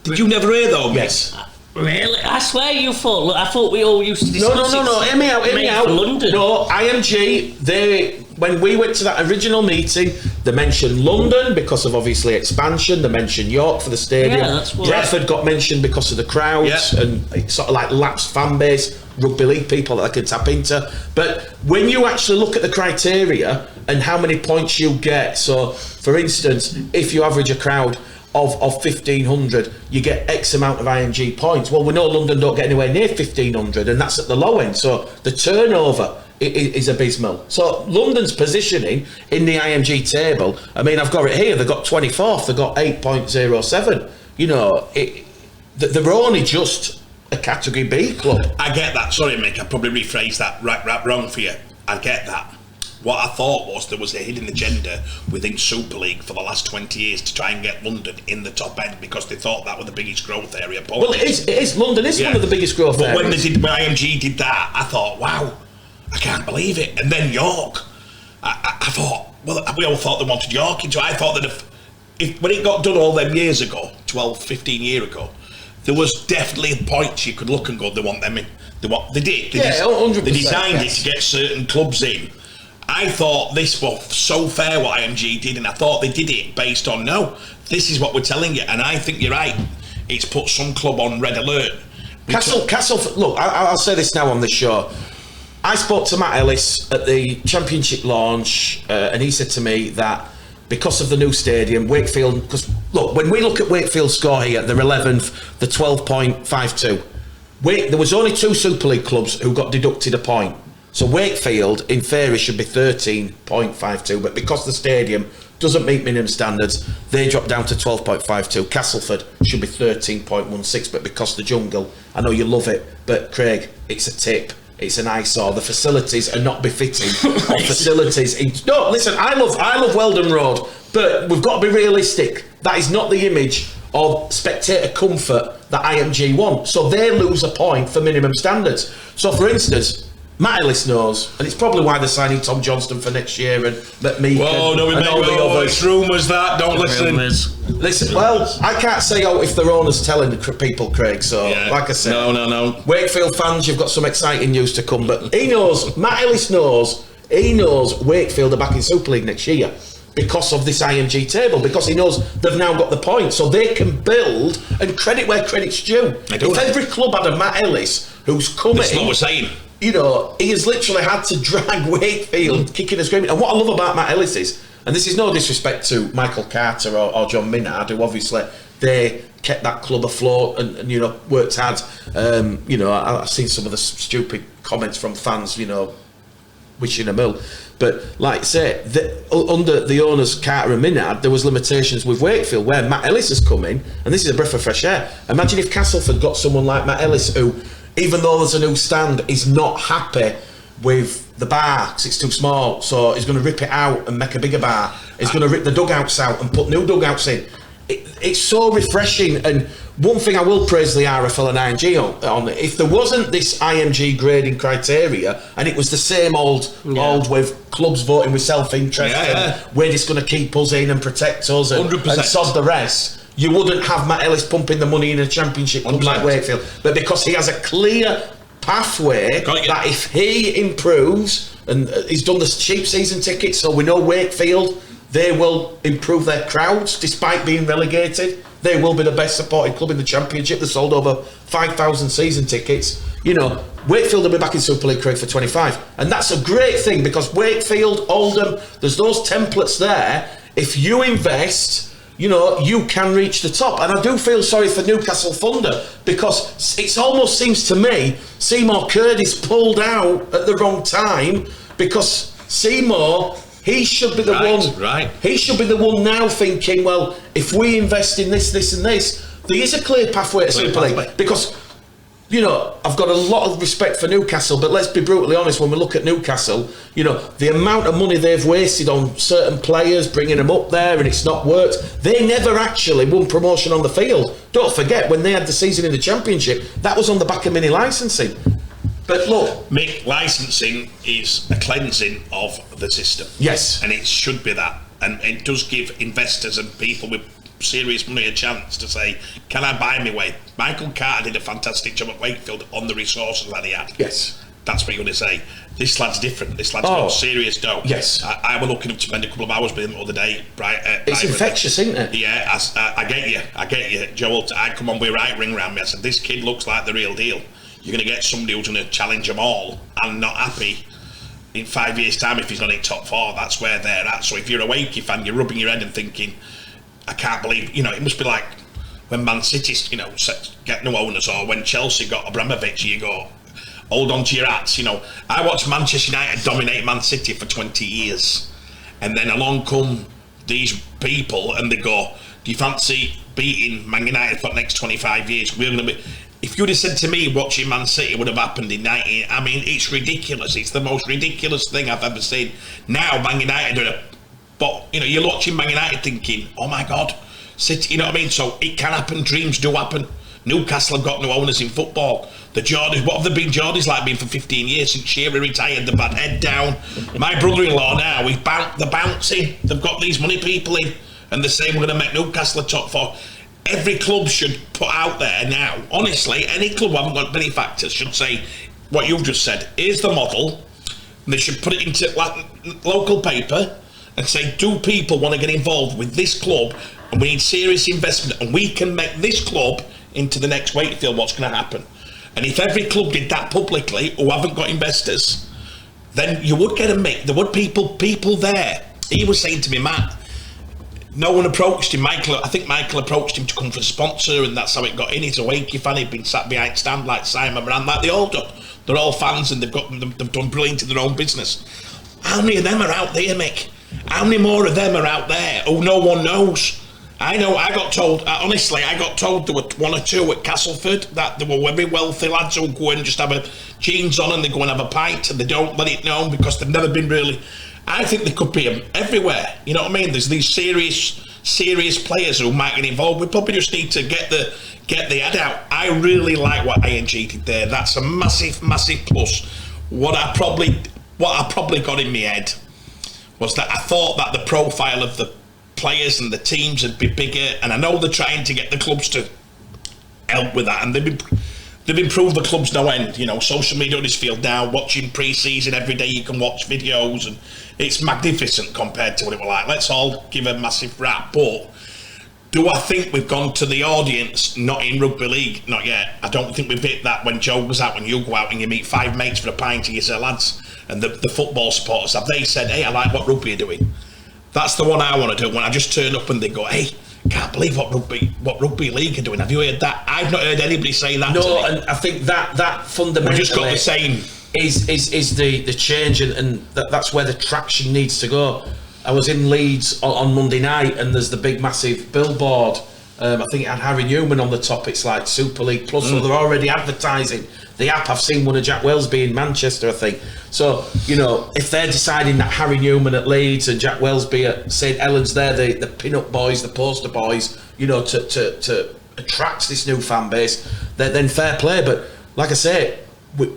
Did you never hear though? Yes. Really? I swear you thought. Look, I thought we all used to discuss No. Hear me out. London. No, IMG, when we went to that original meeting, they mentioned London because of obviously expansion. They mentioned York for the stadium. Yeah, that's what. Bradford got mentioned because of the crowds and it's sort of like lapsed fan base, rugby league people that they can tap into. But when you actually look at the criteria and how many points you get, so for instance, if you average a crowd of 1,500, you get X amount of IMG points. Well, we know London don't get anywhere near 1,500, and that's at the low end. So the turnover is abysmal. So London's positioning in the IMG table, I mean, I've got it here, they've got 24th, they've got 8.07. They're only just a Category B club. I get that. Sorry, Mick, I probably rephrased that right wrong for you. I get that. What I thought was there was a hidden agenda within Super League for the last 20 years to try and get London in the top end because they thought that was the biggest growth area. Well, it is. London is one of the biggest growth areas. But when IMG did that, I thought, wow, I can't believe it. And then York, I thought, well, we all thought they wanted York into. I thought that when it got done all them years ago, 12, 15 years ago, there was definitely points you could look and go, they want them in. They did. 100%. They designed it to get certain clubs in. I thought this was so fair what IMG did, and I thought they did it based on, no, this is what we're telling you, and I think you're right. It's put some club on red alert. Castle, look, I'll say this now on this show. I spoke to Matt Ellis at the championship launch, and he said to me that because of the new stadium, Wakefield, because look, when we look at Wakefield's score here, they're 11th, the 12.52. There was only 2 Super League clubs who got deducted a point. So Wakefield, in theory, should be 13.52, but because the stadium doesn't meet minimum standards. They drop down to 12.52. Castleford should be 13.16, but because the jungle, I know you love it, but Craig, it's a tip. It's an eyesore. The facilities are not befitting of facilities. No, listen, I love Weldon Road, but we've got to be realistic. That is not the image of spectator comfort that IMG want. So they lose a point for minimum standards. So, for instance, Matt Ellis knows, and it's probably why they're signing Tom Johnston for next year and McMeek and all the others. It's rumours that, don't listen. Listen, well, I can't say if their owner's telling the people, Craig, so like I said. No. Wakefield fans, you've got some exciting news to come, but he knows, Matt Ellis knows Wakefield are back in Super League next year because of this IMG table, because he knows they've now got the point, so they can build, and credit where credit's due. If every club had a Matt Ellis who's coming... That's what we're saying. You know, he has literally had to drag Wakefield kicking and screaming. And what I love about Matt Ellis is, and this is no disrespect to Michael Carter or John Minard, who obviously they kept that club afloat and you know, worked hard. You know, I've seen some of the stupid comments from fans, you know, wishing him ill. But like I say, under the owners Carter and Minard, there was limitations with Wakefield, where Matt Ellis has come in, and this is a breath of fresh air. Imagine if Castleford got someone like Matt Ellis who, even though there's a new stand, is not happy with the bar because it's too small, so he's going to rip it out and make a bigger bar. He's going to rip the dugouts out and put new dugouts in. It's so refreshing. And one thing I will praise the RFL and IMG on, if there wasn't this IMG grading criteria and it was the same old with clubs voting with self-interest and we're just going to keep us in and protect us and sod the rest, you wouldn't have Matt Ellis pumping the money in a championship club like Wakefield. But because he has a clear pathway that if he improves, and he's done the cheap season tickets, so we know Wakefield, they will improve their crowds despite being relegated. They will be the best supported club in the championship. They sold over 5,000 season tickets. You know, Wakefield will be back in Super League, Craig, for 25. And that's a great thing because Wakefield, Oldham, there's those templates there. If you invest, you know, you can reach the top. And I do feel sorry for Newcastle Thunder because it almost seems to me Seymour Curtis pulled out at the wrong time because Seymour, he should be the one. Right. He should be the one now thinking, well, if we invest in this, this and this, there is a clear pathway to Super League. Because, you know, I've got a lot of respect for Newcastle, but let's be brutally honest, when we look at Newcastle, you know, the amount of money they've wasted on certain players, bringing them up there, and it's not worked. They never actually won promotion on the field. Don't forget, when they had the season in the Championship, that was on the back of mini licensing. But look, Mick, licensing is a cleansing of the system. Yes. And it should be that. And it does give investors and people with serious money a chance to say, can I buy me way? Michael Carter did a fantastic job at Wakefield on the resources that he had. Yes. That's what you're going to say. This lad's different. This lad's got serious dough. Yes. I was looking up to spend a couple of hours with him the other day. It's infectious, isn't it? Yeah, I get you. Joel, I come on with right ring round me. I said, this kid looks like the real deal. You're going to get somebody who's going to challenge them all and not happy in 5 years' time if he's not in top four. That's where they're at. So if you're a Wakey fan, you're rubbing your head and thinking, I can't believe, you know, it must be like when Man City, you know, get new owners, or when Chelsea got Abramovich, you go, hold on to your hats. You know, I watched Manchester United dominate Man City for 20 years, and then along come these people and they go, do you fancy beating Man United for the next 25 years? We're going to be... If you'd have said to me watching Man City would have happened in 90, I mean, it's ridiculous. It's the most ridiculous thing I've ever seen. Now Man United are, but you know, you're watching Man United thinking, oh my God, City, you know what I mean? So it can happen. Dreams do happen. Newcastle have got new owners in football. The Geordies, what have the been Geordies like been for 15 years since Shearer retired? They've had head down. My brother-in-law now, they're bouncing. They've got these money people in, and they're saying we're going to make Newcastle a top four. Every club should put out there now, honestly, any club who haven't got benefactors should say what you've just said. Here's the model. And they should put it into local paper and say, do people want to get involved with this club? And we need serious investment, and we can make this club into the next Wakefield. What's going to happen? And if every club did that publicly who haven't got investors, then you would get a mix. There would people there. He was saying to me, Matt, no one approached him. I think Michael approached him to come for a sponsor, and that's how it got in. He's a Wakey fan. He'd been sat behind stand like Simon Moran, like they all do. They're all fans, and they've done brilliant in their own business. How many of them are out there, Mick? How many more of them are out there who no one knows? I got told there were one or two at Castleford that there were very wealthy lads who go and just have a jeans on and they go and have a pint and they don't let it known because they've never been really. I think there could be everywhere. You know what I mean? There's these serious players who might get involved. We probably just need to get the ad out. I really like what ING did there. That's a massive plus. What I probably got in my head was that I thought that the profile of the players and the teams would be bigger, and I know they're trying to get the clubs to help with that, and they've improved the clubs no end. You know, social media on this field now, watching pre-season every day, you can watch videos, and it's magnificent compared to what it was like. Let's all give a massive rap, but do I think we've gone to the audience not in rugby league? Not yet. I don't think we've hit that when Joe goes out, when you go out and you meet 5 mates for a pint and you say, lads, and the football supporters, have they said, hey, I like what rugby are doing? That's the one I want to do. When I just turn up and they go, hey, can't believe what rugby league are doing. Have you heard that? I've not heard anybody say that. No, and I think that fundamentally we just got the same. Is the change, and that's where the traction needs to go. I was in Leeds on Monday night, and there's the big massive billboard. I think it had Harry Newman on the top. It's like Super League Plus, so they're already advertising the app. I've seen one of Jack Wellsby in Manchester, I think. So, you know, if they're deciding that Harry Newman at Leeds and Jack Wellsby at St Helens, they're the pin-up boys, the poster boys, you know, to attract this new fan base, then fair play. But like I say,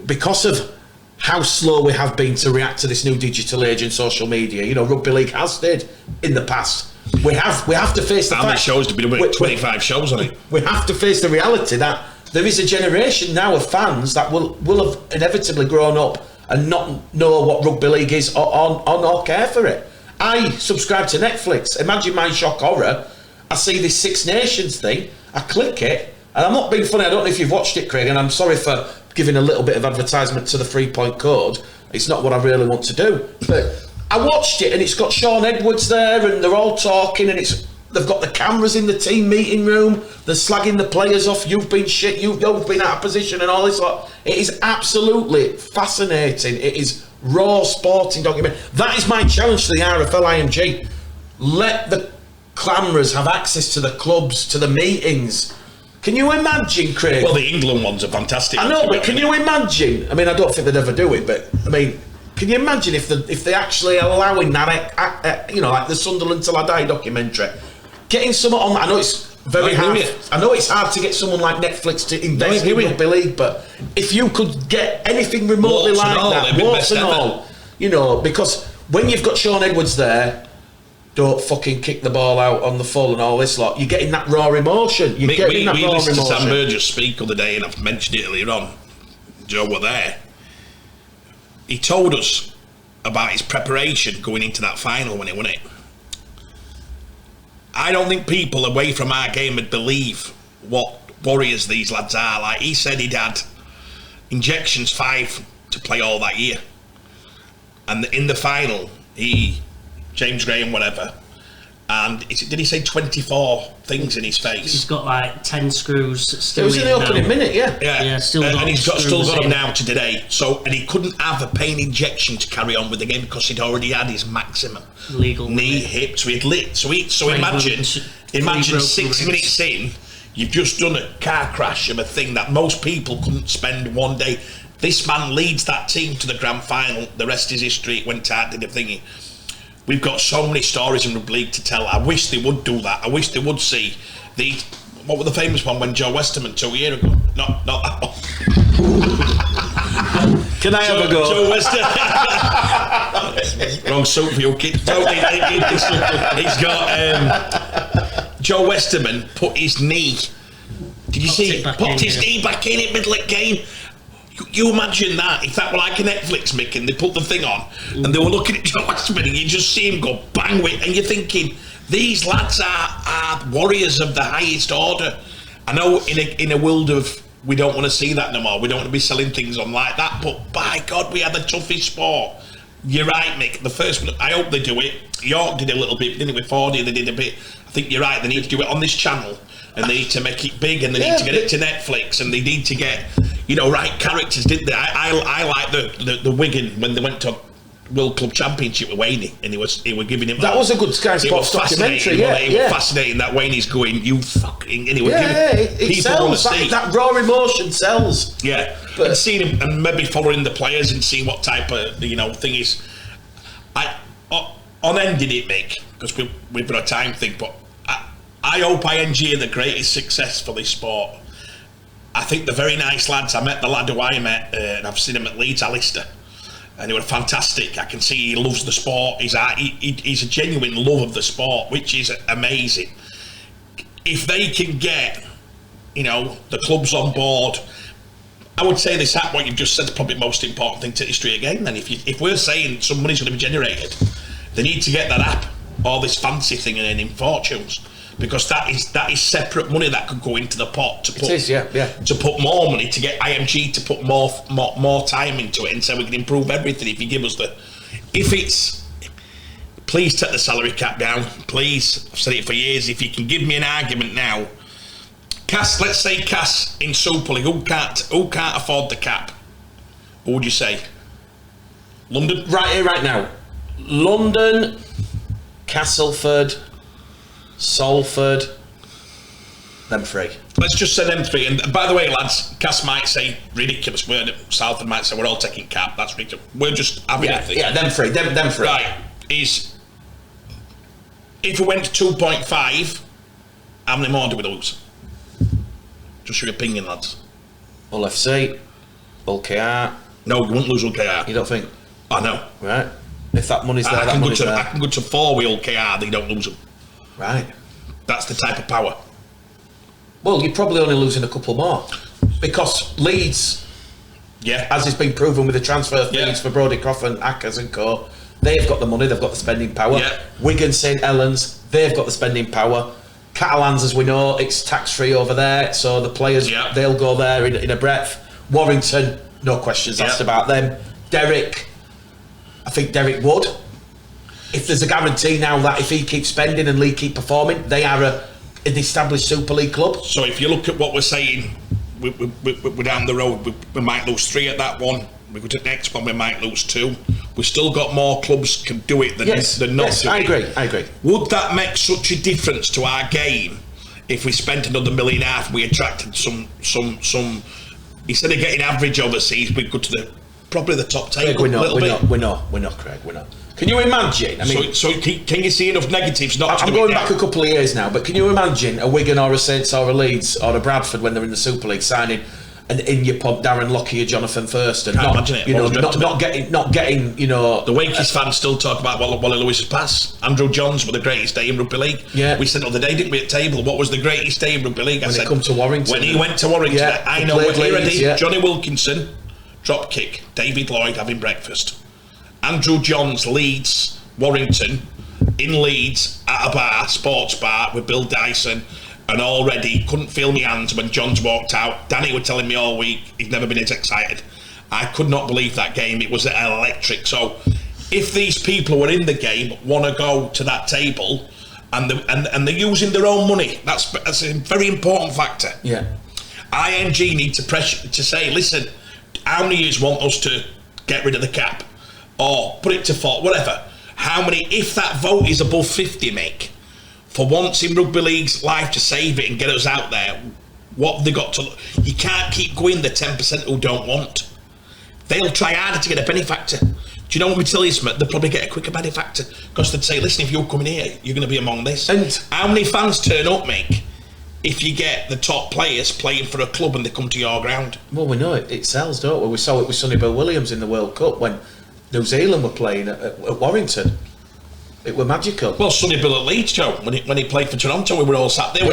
because of how slow we have been to react to this new digital age and social media, you know, rugby league has stayed in the past. We have to face the fact. How many shows did we do? 25 shows on it. We have to face the reality that there is a generation now of fans that will have inevitably grown up and not know what rugby league is or care for it. I subscribe to Netflix. Imagine my shock horror. I see this Six Nations thing. I click it, and I'm not being funny. I don't know if you've watched it, Craig, and I'm sorry for giving a little bit of advertisement to the 3-point code. It's not what I really want to do, but I watched it, and it's got Sean Edwards there, and they're all talking, and they've got the cameras in the team meeting room. They're slagging the players off. You've been shit. You've been out of position, and all this lot. It is absolutely fascinating. It is raw sporting documentary. That is my challenge to the RFL IMG. Let the cameras have access to the clubs, to the meetings. Can you imagine, Craig? Well, the England ones are fantastic. I know, but can you imagine? I mean, I don't think they'd ever do it, but I mean, can you imagine if they're actually allowing that, you know, like the Sunderland Till I Die documentary, getting someone on? I know it's very hard. I know it's hard to get someone like Netflix to invest in rugby league, but if you could get anything remotely like that, warts and all, you know, because when you've got Sean Edwards there, don't fucking kick the ball out on the full and all this lot. You're getting that raw emotion. We listened to Sam Burgess speak the other day, and I've mentioned it earlier on. Joe were there. He told us about his preparation going into that final when he won it. I don't think people away from our game would believe what warriors these lads are. Like he said, he'd had injections 5 to play all that year, and in the final, James Graham, whatever, and did he say 24 things in his face? He's got like 10 screws still. It was in the opening minute, yeah. Still got, and he's still got them in. now to today. So, and he couldn't have a pain injection to carry on with the game because he'd already had his maximum legal knee, hip. So he'd lit. So imagine 6 minutes in, you've just done a car crash of a thing that most people couldn't spend one day. This man leads that team to the grand final. The rest is history. It went out, did a thingy. We've got so many stories in rugby league to tell. I wish they would do that. I wish they would see what were the famous one when Joe Westerman 2 years ago? Not that one. Can I have a go? Joe Westerman. Wrong suit for your kid. He's got Joe Westerman put his knee. Did you see? Put his knee back in it middle of game. You imagine that if that were like a Netflix Mick and they put the thing on and they were looking at Joe Westerman and you just see him go bang with, and you're thinking these lads are warriors of the highest order. I know in a world of we don't want to see that no more. We don't want to be selling things on like that. But by God, we had the toughest sport. You're right, Mick. The first one, I hope they do it. York did a little bit, didn't it? With 40, they did a bit. I think you're right. They need to do it on this channel, and they need to make it big, and they need to get it to Netflix, and they need to get, right characters, didn't they? I like the Wigan when they went to World Club Championship with Wayne, and he was giving him that was a good Sky Sports documentary. It was fascinating that Wayne's going, you fucking, and he was it people sells. That raw emotion sells. Yeah, but and seeing him and maybe following the players and seeing what type of thing is, on ending it, Mick, because we've got a time thing, but I hope ING are the greatest success for this sport. I think they're very nice lads. I met the lad who I met, and I've seen him at Leeds, Alistair, and they were fantastic. I can see he loves the sport. He's a genuine love of the sport, which is amazing. If they can get, the clubs on board, I would say this, what you've just said is probably the most important thing to history again. Then if we're saying some money's going to be generated, they need to get that app, all this fancy thing and in fortunes. Because that is separate money that could go into the pot to put more money, to get IMG to put more time into it, and so we can improve everything. If you give us please take the salary cap down, please. I've said it for years. If you can give me an argument now, let's say Cass in Super League, who can't afford the cap? What would you say? London, right here, right now. London, Castleford, Salford, them three. Let's just say them three. And by the way, lads, Cass might say ridiculous word. Salford might say we're all taking cap. That's ridiculous. We're just having a thing. Yeah, them three. Right. If we went to 2.5, how many more do we lose? Just your opinion, lads. Hull FC, Hull KR. No, you wouldn't lose Hull KR. You don't think? I know. Right. If that money's there, I can go to 4 with Hull KR, they don't lose them. Right. That's the type of power. Well, you're probably only losing a couple more. Because Leeds, as it's been proven with the transfer fees for Brodie Croft and Ackers and co, they've got the money, they've got the spending power. Yeah. Wigan, St Helens, they've got the spending power. Catalans, as we know, it's tax-free over there, so the players, they'll go there in a breath. Warrington, no questions asked about them. Derek, I think Derek would. If there's a guarantee now that if he keeps spending and League keep performing, they are an established Super League club. So if you look at what we're saying, we're down the road, we might lose 3 at that one. We go to the next one, we might lose 2. We've still got more clubs can do it than not do it. I agree. Would that make such a difference to our game if we spent another $1.5 million and we attracted some instead of getting average overseas, we go to probably the top table? We're not, Craig, we're not. Can you imagine? I mean, so can you see enough negatives not I'm going back a couple of years now, but can you imagine a Wigan or a Saints or a Leeds or a Bradford when they're in the Super League signing an in-your-pub Darren Lockyer, Jonathan Thurston? Not getting, The Wakey's fans still talk about Wally Lewis's pass. Andrew Johns were the greatest day in rugby league. Yeah. We said the other day, didn't we, at table, what was the greatest day in rugby league? When he come to Warrington. When he went to Warrington, I know what he did. Johnny Wilkinson, drop kick. David Lloyd having breakfast. Andrew Johns, Leeds, Warrington, in Leeds, at a bar, sports bar, with Bill Dyson, and already couldn't feel my hands when Johns walked out. Danny was telling me all week he's never been as excited. I could not believe that game. It was electric. So if these people who are in the game want to go to that table and they're using their own money, that's a very important factor. Yeah. ING need to pressure to say, listen, how many years want us to get rid of the cap? Or put it to 4, whatever. How many, if that vote is above 50, Mick, for once in Rugby League's life to save it and get us out there, what have they got to... You can't keep going the 10% who don't want. They'll try harder to get a benefactor. Do you know what we tell you, Smith? They'll probably get a quicker benefactor. Because they'd say, listen, if you're coming here, you're going to be among this. And how many fans turn up, Mick, if you get the top players playing for a club and they come to your ground? Well, we know it sells, don't we? We saw it with Sonny Bill Williams in the World Cup when New Zealand were playing at Warrington. It were magical. Well, Sonny Bill at Leeds, Joe, when he played for Toronto, we were all sat there.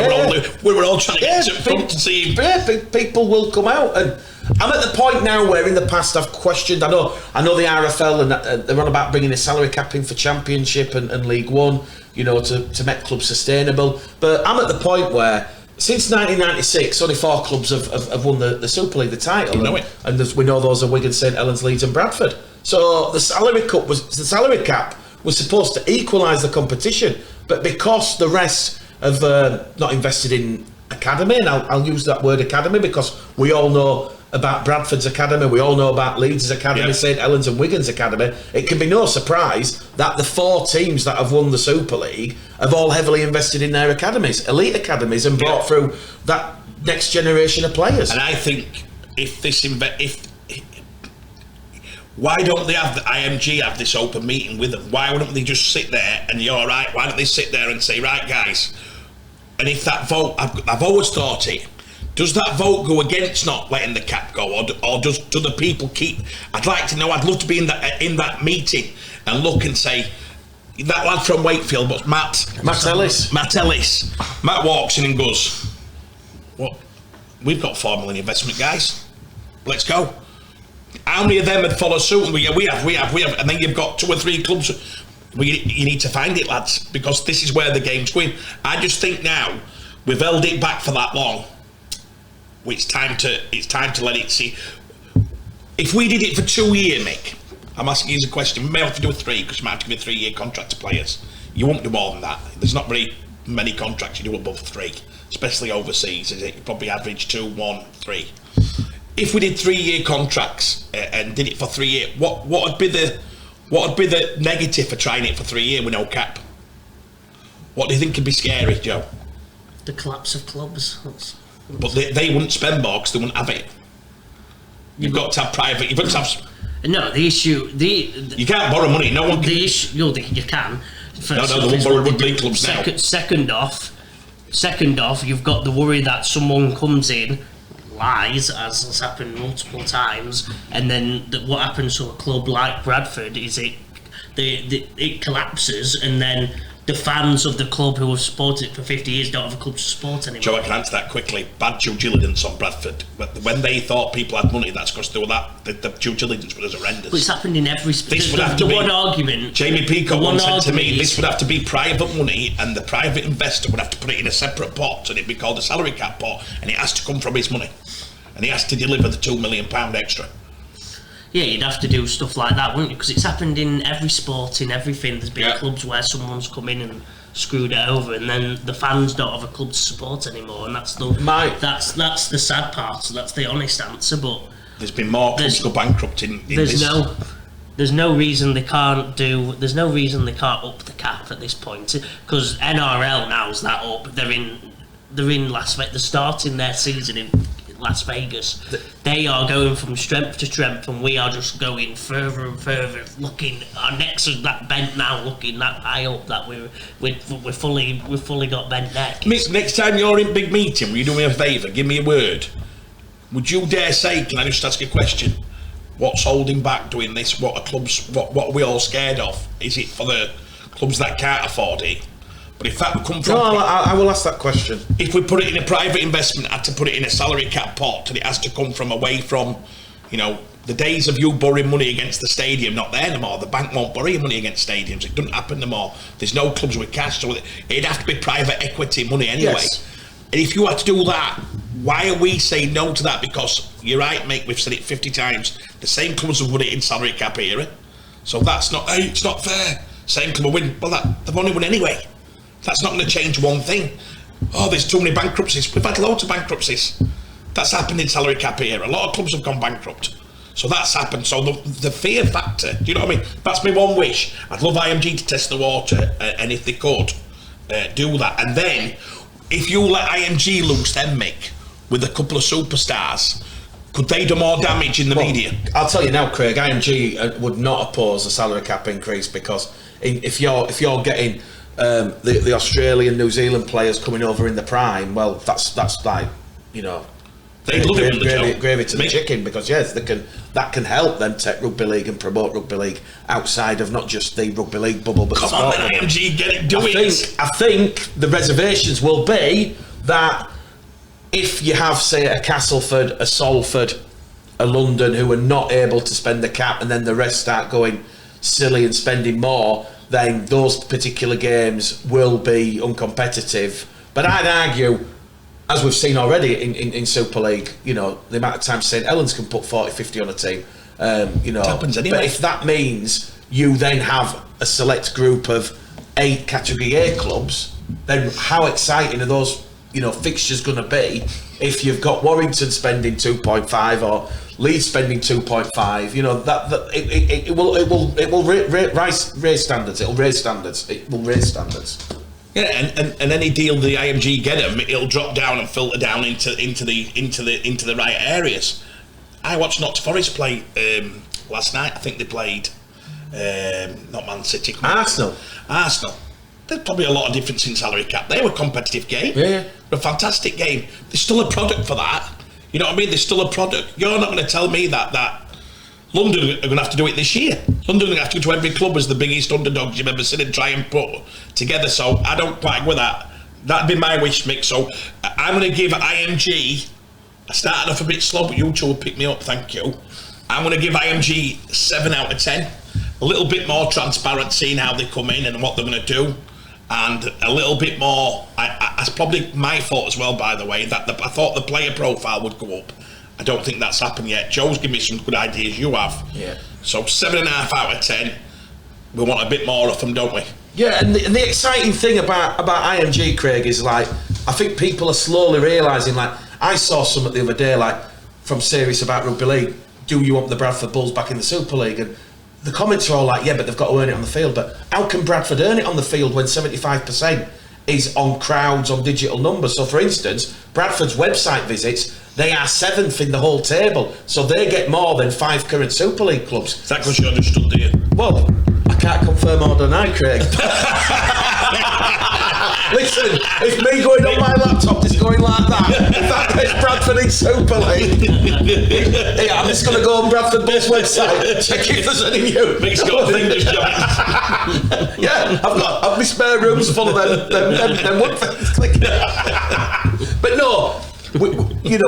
We were all trying to get to front to see him. Yeah, people will come out, and I'm at the point now where in the past I've questioned. I know the RFL and they're on about bringing a salary cap in for Championship and League One, to make clubs sustainable. But I'm at the point where since 1996, only 4 clubs have won the Super League, the title. You know it. And we know those are Wigan, St Helens, Leeds, and Bradford. So the salary cap was supposed to equalise the competition, but because the rest have not invested in academy, and I'll use that word academy because we all know about Bradford's academy. We all know about Leeds' academy, St Helens and Wigan's academy. It can be no surprise that the 4 teams that have won the Super League have all heavily invested in their academies, elite academies, and brought through that next generation of players. And I think why don't they have the IMG have this open meeting with them? Why wouldn't they just sit there and you're right? Why don't they sit there and say, right, guys? And if that vote, I've always thought it. Does that vote go against not letting the cap go, or do the people keep? I'd like to know. I'd love to be in that meeting and look and say, that lad from Wakefield, but Matt Ellis. Matt walks in and goes, "What? We've got 4 million investment, guys. Let's go." How many of them would follow suit? And we have, and then you've got 2 or 3 clubs. You need to find it, lads, because this is where the game's going. I just think now we've held it back for that long. It's time to let it see. If we did it for 2 years, Mick, I'm asking you a question. We may have to do 3 because you might have to give a 3-year contract to players. You won't do more than that. There's not very many contracts you do above 3, especially overseas. Is it? You probably average 2, 1, 3. If we did 3-year contracts and did it for 3 years, what would be the negative for trying it for 3 years with no cap? What do you think could be scary, Joe? The collapse of clubs. But they wouldn't spend more because they wouldn't have it. You've got to have private. You've got to have. No, the issue. You can't borrow money. No one can. The issue. You can. No, they won't borrow rugby clubs now. Second off, you've got the worry that someone comes in, lies, as has happened multiple times, and then what happens to a club like Bradford is it collapses, and then the fans of the club who have supported it for 50 years don't have a club to support anymore. Joe, I can answer that quickly. Bad due diligence on Bradford. When they thought people had money, that's because they were the due diligence was horrendous. But it's happened in every... This would have to be... one argument... Jamie Peacock once said to me, this would have to be private money, and the private investor would have to put it in a separate pot, and it'd be called a salary cap pot, and it has to come from his money. And he has to deliver the £2 million extra. Yeah, you'd have to do stuff like that, wouldn't you? Because it's happened in every sport, in everything. There's been clubs where someone's come in and screwed it over, and then the fans don't have a club to support anymore, and that's the sad part. So that's the honest answer. But there's been more clubs go bankrupt in this. There's no reason they can't up the cap at this point, because NRL now's that up. They're in Las Vegas. They're starting their season in Las Vegas. They are going from strength to strength, and we are just going further and further. Looking, our necks are that bent now. Looking that high up, that we've fully got bent neck. Mick, next time you're in big meeting, will you do me a favour? Give me a word. Would you dare say? Can I just ask a question? What's holding back doing this? What are we all scared of? Is it for the clubs that can't afford it? But if that would come from... No, I will ask that question. If we put it in a private investment, had to put it in a salary cap pot, and it has to come from away from, the days of you borrowing money against the stadium, not there anymore. The bank won't borrow your money against stadiums. It doesn't happen anymore. There's no clubs with cash, so it'd have to be private equity money anyway. Yes. And if you had to do that, why are we saying no to that? Because you're right, mate, we've said it 50 times. The same clubs have won it in salary cap era. So that's not, it's not fair. Same club will win. Well, they've only won anyway. That's not going to change one thing. Oh, there's too many bankruptcies. We've had loads of bankruptcies. That's happened in salary cap era. A lot of clubs have gone bankrupt. So that's happened. So the fear factor, do you know what I mean? That's my one wish. I'd love IMG to test the water, and if they could, do that. And then, if you let IMG loose then, Mick, with a couple of superstars, could they do more damage in the media? I'll tell you now, Craig, IMG would not oppose a salary cap increase, because if you're getting... the Australian, New Zealand players coming over in the prime, well, that's like, they'd love it, gravy to the chicken, because yes, that can help them take rugby league and promote rugby league outside of not just the rugby league bubble, but come on, then IMG, get it, do it. I think the reservations will be that if you have, say, a Castleford, a Salford, a London who are not able to spend the cap, and then the rest start going silly and spending more, then those particular games will be uncompetitive. But I'd argue, as we've seen already in Super League, the amount of times St Helens can put 40-50 on a team, it happens anyway. But if that means you then have a select group of 8 Category A clubs, then how exciting are those fixtures going to be if you've got Warrington spending 2.5 or Leeds spending 2.5, you know that it will raise standards. It will raise standards. Yeah, and any deal the IMG get them, it'll drop down and filter down into the right areas. I watched Notts Forest play last night. I think they played not Man City, Arsenal. There's probably a lot of difference in salary cap. They were a competitive game. Yeah. A fantastic game. There's still a product for that. You know what I mean? There's still a product. You're not going to tell me that London are going to have to do it this year. London are going to have to go to every club as the biggest underdogs you've ever seen and try and put together. So I don't quite agree with that. That'd be my wish mix. So I'm going to give IMG. I started off a bit slow, but you two will pick me up. Thank you. I'm going to give IMG 7 out of 10. A little bit more transparent, seeing how they come in and what they're going to do. And a little bit more, it's probably my fault as well, by the way, that I thought the player profile would go up. I don't think that's happened yet. Joe's given me some good ideas, you have. Yeah. So 7.5 out of 10. We want a bit more of them, don't we? Yeah, and the exciting thing about IMG, Craig, is like, I think people are slowly realising, like, I saw something the other day, like, from Serious About Rugby League, do you want the Bradford Bulls back in the Super League? And the comments are all like, yeah, but they've got to earn it on the field. But how can Bradford earn it on the field when 75% is on crowds, on digital numbers? So, for instance, Bradford's website visits, they are 7th in the whole table. So they get more than 5 current Super League clubs. Is that because you understood, do you? Well, I can't confirm or deny, Craig. Listen, if me going on my laptop is going like that, if that gets Bradford in Super League, yeah, I'm just going to go on Bradford Bulls website, check if there's any new. Mick's got fingers joints. Yeah, I've my spare rooms full of them wood things. But no,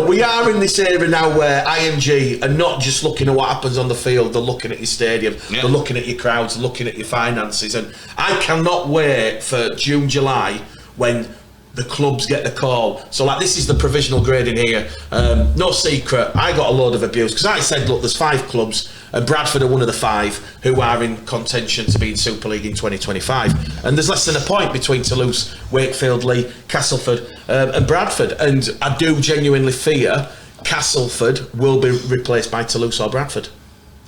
we are in this era now where IMG are not just looking at what happens on the field, they're looking at your stadium, they're looking at your crowds, they're looking at your finances, and I cannot wait for June, July when the clubs get the call. So like, this is the provisional grading here. No secret, I got a load of abuse because I said, look, there's 5 clubs and Bradford are one of the 5 who are in contention to be in Super League in 2025, and there's less than a point between Toulouse, Wakefield, Leigh, Castleford and Bradford, and I do genuinely fear Castleford will be replaced by Toulouse or Bradford.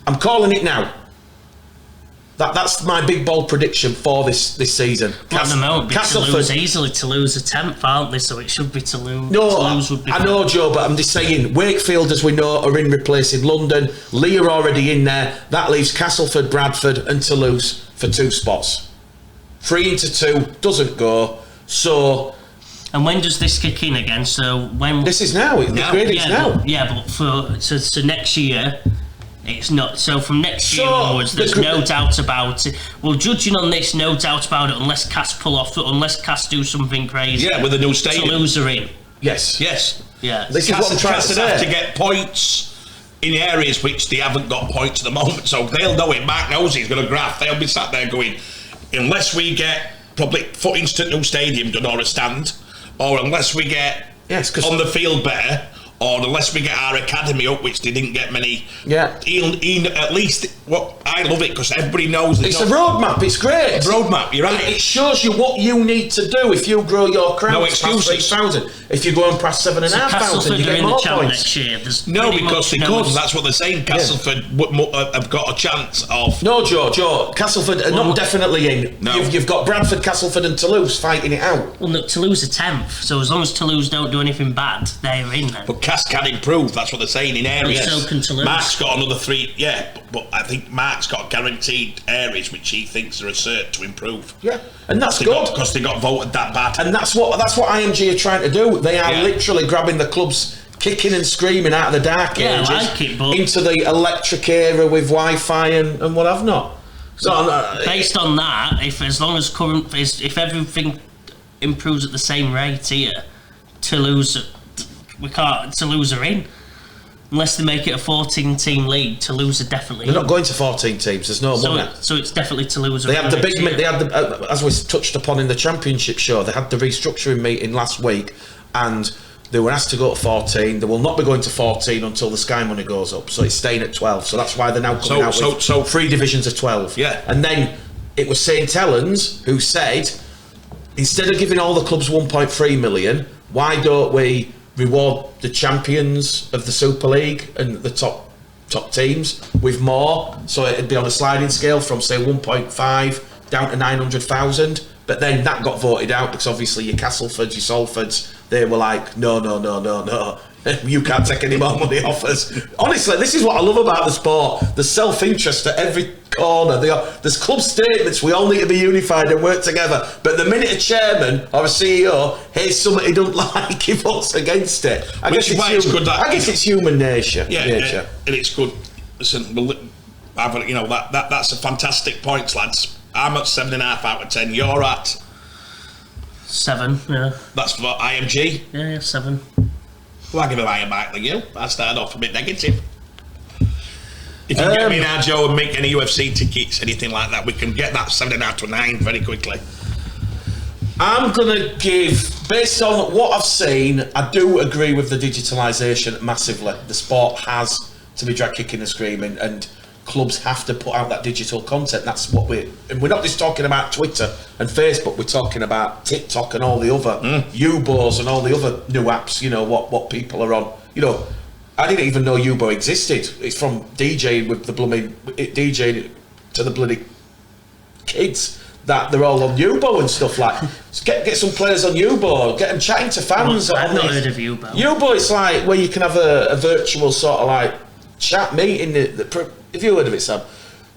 I'm calling it now. That's my big bold prediction for this season. At the moment, Toulouse easily to lose a 10th, aren't they? So it should be Toulouse. No, Toulouse would be I know, Joe, but I'm just saying, Wakefield, as we know, are in replacing London. Leigh are already in there. That leaves Castleford, Bradford and Toulouse for 2 spots. 3 into 2 doesn't go. So... And when does this kick in again? So when... This is now. The grading's now. But so next year... It's not. So from next year onwards, there's no doubt about it. Well, judging on this, no doubt about it, unless Cass unless Cass do something crazy. Yeah, with a new stadium. Toulouse are in. Yes. Yeah. This is what I'm trying to say. Have to get points in areas which they haven't got points at the moment. So they'll know it. Mark knows he's going to graph. They'll be sat there going, unless we get probably footings to new stadium done or a stand, or unless we get on the field better, or unless we get our academy up, which they didn't get many. Yeah. At least, I love it because everybody knows. It's a roadmap. It's great. It's a roadmap. You're right. It shows you what you need to do if you grow your crowds. No excuses. Past 3,000. If you go on past 7,500, you get more points. Next year. No, because they could. That's what they're saying. Castleford have got a chance of. No, Joe. Castleford are not definitely in. No. You've got Bradford, Castleford, and Toulouse fighting it out. Well, look, Toulouse are 10th. So as long as Toulouse don't do anything bad, they're in then. But Cass can improve. That's what they're saying in areas. So can Toulouse. Mark's got another 3. Yeah, but I think Mark's got guaranteed areas which he thinks are a cert to improve. Yeah, and that's good because they got voted that bad. And that's what IMG are trying to do. They are literally grabbing the clubs, kicking and screaming out of the dark ages into the electric era with Wi-Fi and what have not. So based on that, if everything improves at the same rate here, Toulouse are in. Unless they make it a 14-team league, Toulouse are definitely. They're not going to 14 teams. There's no money. So it's definitely Toulouse. They had the as we touched upon in the championship show. They had the restructuring meeting last week, and they were asked to go to 14. They will not be going to 14 until the Sky money goes up. So it's staying at 12. So that's why they're now coming out with 3 divisions of 12. Yeah. And then it was St Helens who said, instead of giving all the clubs 1.3 million, why don't we reward the champions of the Super League and the top teams with more. So it'd be on a sliding scale from say 1.5 down to 900,000. But then that got voted out because obviously your Castlefords, your Salfords, they were like, no. You can't take any more money off us. Honestly, this is what I love about the sport. The self-interest at every corner. There's club statements, we all need to be unified and work together. But the minute a chairman or a CEO hears something he don't like, he votes against it. I guess it's human nature. Yeah, and it's good. Listen, that's a fantastic point, lads. I'm at 7.5 out of 10. You're at 7. Yeah. That's for IMG. Yeah, 7. Well, I give a higher mark than you. I started off a bit negative. If you get me now, Joe, and make any UFC tickets, anything like that, we can get that 7 out of 9 very quickly. I'm gonna give, based on what I've seen, I do agree with the digitalisation massively. The sport has to be dragged kicking and screaming, and clubs have to put out that digital content. That's what and we're not just talking about Twitter and Facebook, we're talking about TikTok and all the other Ubos and all the other new apps, what people are on. I didn't even know Ubo existed. It's from DJing with the DJing to the bloody kids that they're all on Ubo and stuff like. Get some players on Ubo, get them chatting to fans. I've not heard of Ubo. Ubo, it's like where you can have a virtual sort of like chat meeting. Have you heard of it, Sam?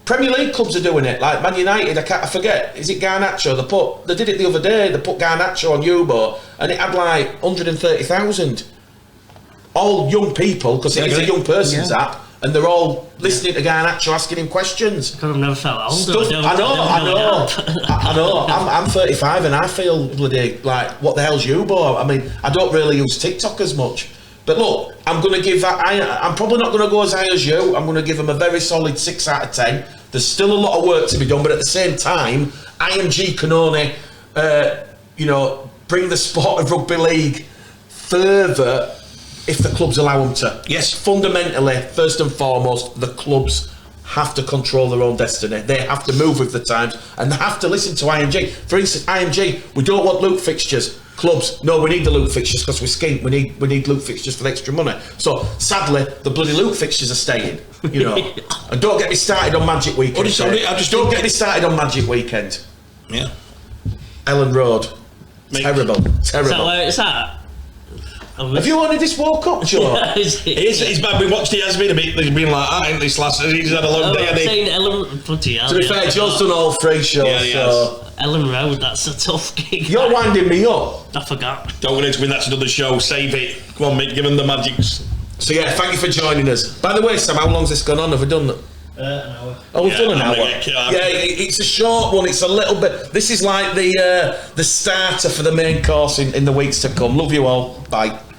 Premier League clubs are doing it, like Man United. I forget. Is it Garnacho? They did it the other day. They put Garnacho on Ubo, and it had like 130,000. All young people, because it is a young person's app, and they're all listening to Garnacho, asking him questions. Because I've never felt older. I know. I'm 35, and I feel bloody like, what the hell's Ubo? I mean, I don't really use TikTok as much. But look, I'm going to give that. I'm probably not going to go as high as you. I'm going to give them a very solid 6 out of 10. There's still a lot of work to be done, but at the same time, IMG can only, bring the sport of rugby league further if the clubs allow them to. Yes. Fundamentally, first and foremost, the clubs have to control their own destiny. They have to move with the times, and they have to listen to IMG. For instance, IMG, we don't want loot fixtures. Clubs, no, we need the loot fixtures because we're skint. We need loot fixtures for the extra money. So sadly, the bloody loot fixtures are staying. And don't get me started on Magic Weekend. Don't get me started on Magic Weekend. Yeah. Ellen Road. Terrible. Is that where it's at? Have you only just woke up, Joe? He's bad. We watched it. Has been a bit. He's been like, this last. He's had a long day. I'm saying Ellen. Bloody hell. To be fair, Joe's done all 3 shows. Yeah, so. Ellen Road, that's a tough gig. You're winding me up. I forgot. Don't want to win. That's another show. Save it. Come on, mate. Give him the magics. So yeah, thank you for joining us. By the way, Sam, how long's this gone on? Have we done that? An hour. Oh, we've done an hour. It's a short one. It's a little bit. This is like the starter for the main course in the weeks to come. Love you all. Bye.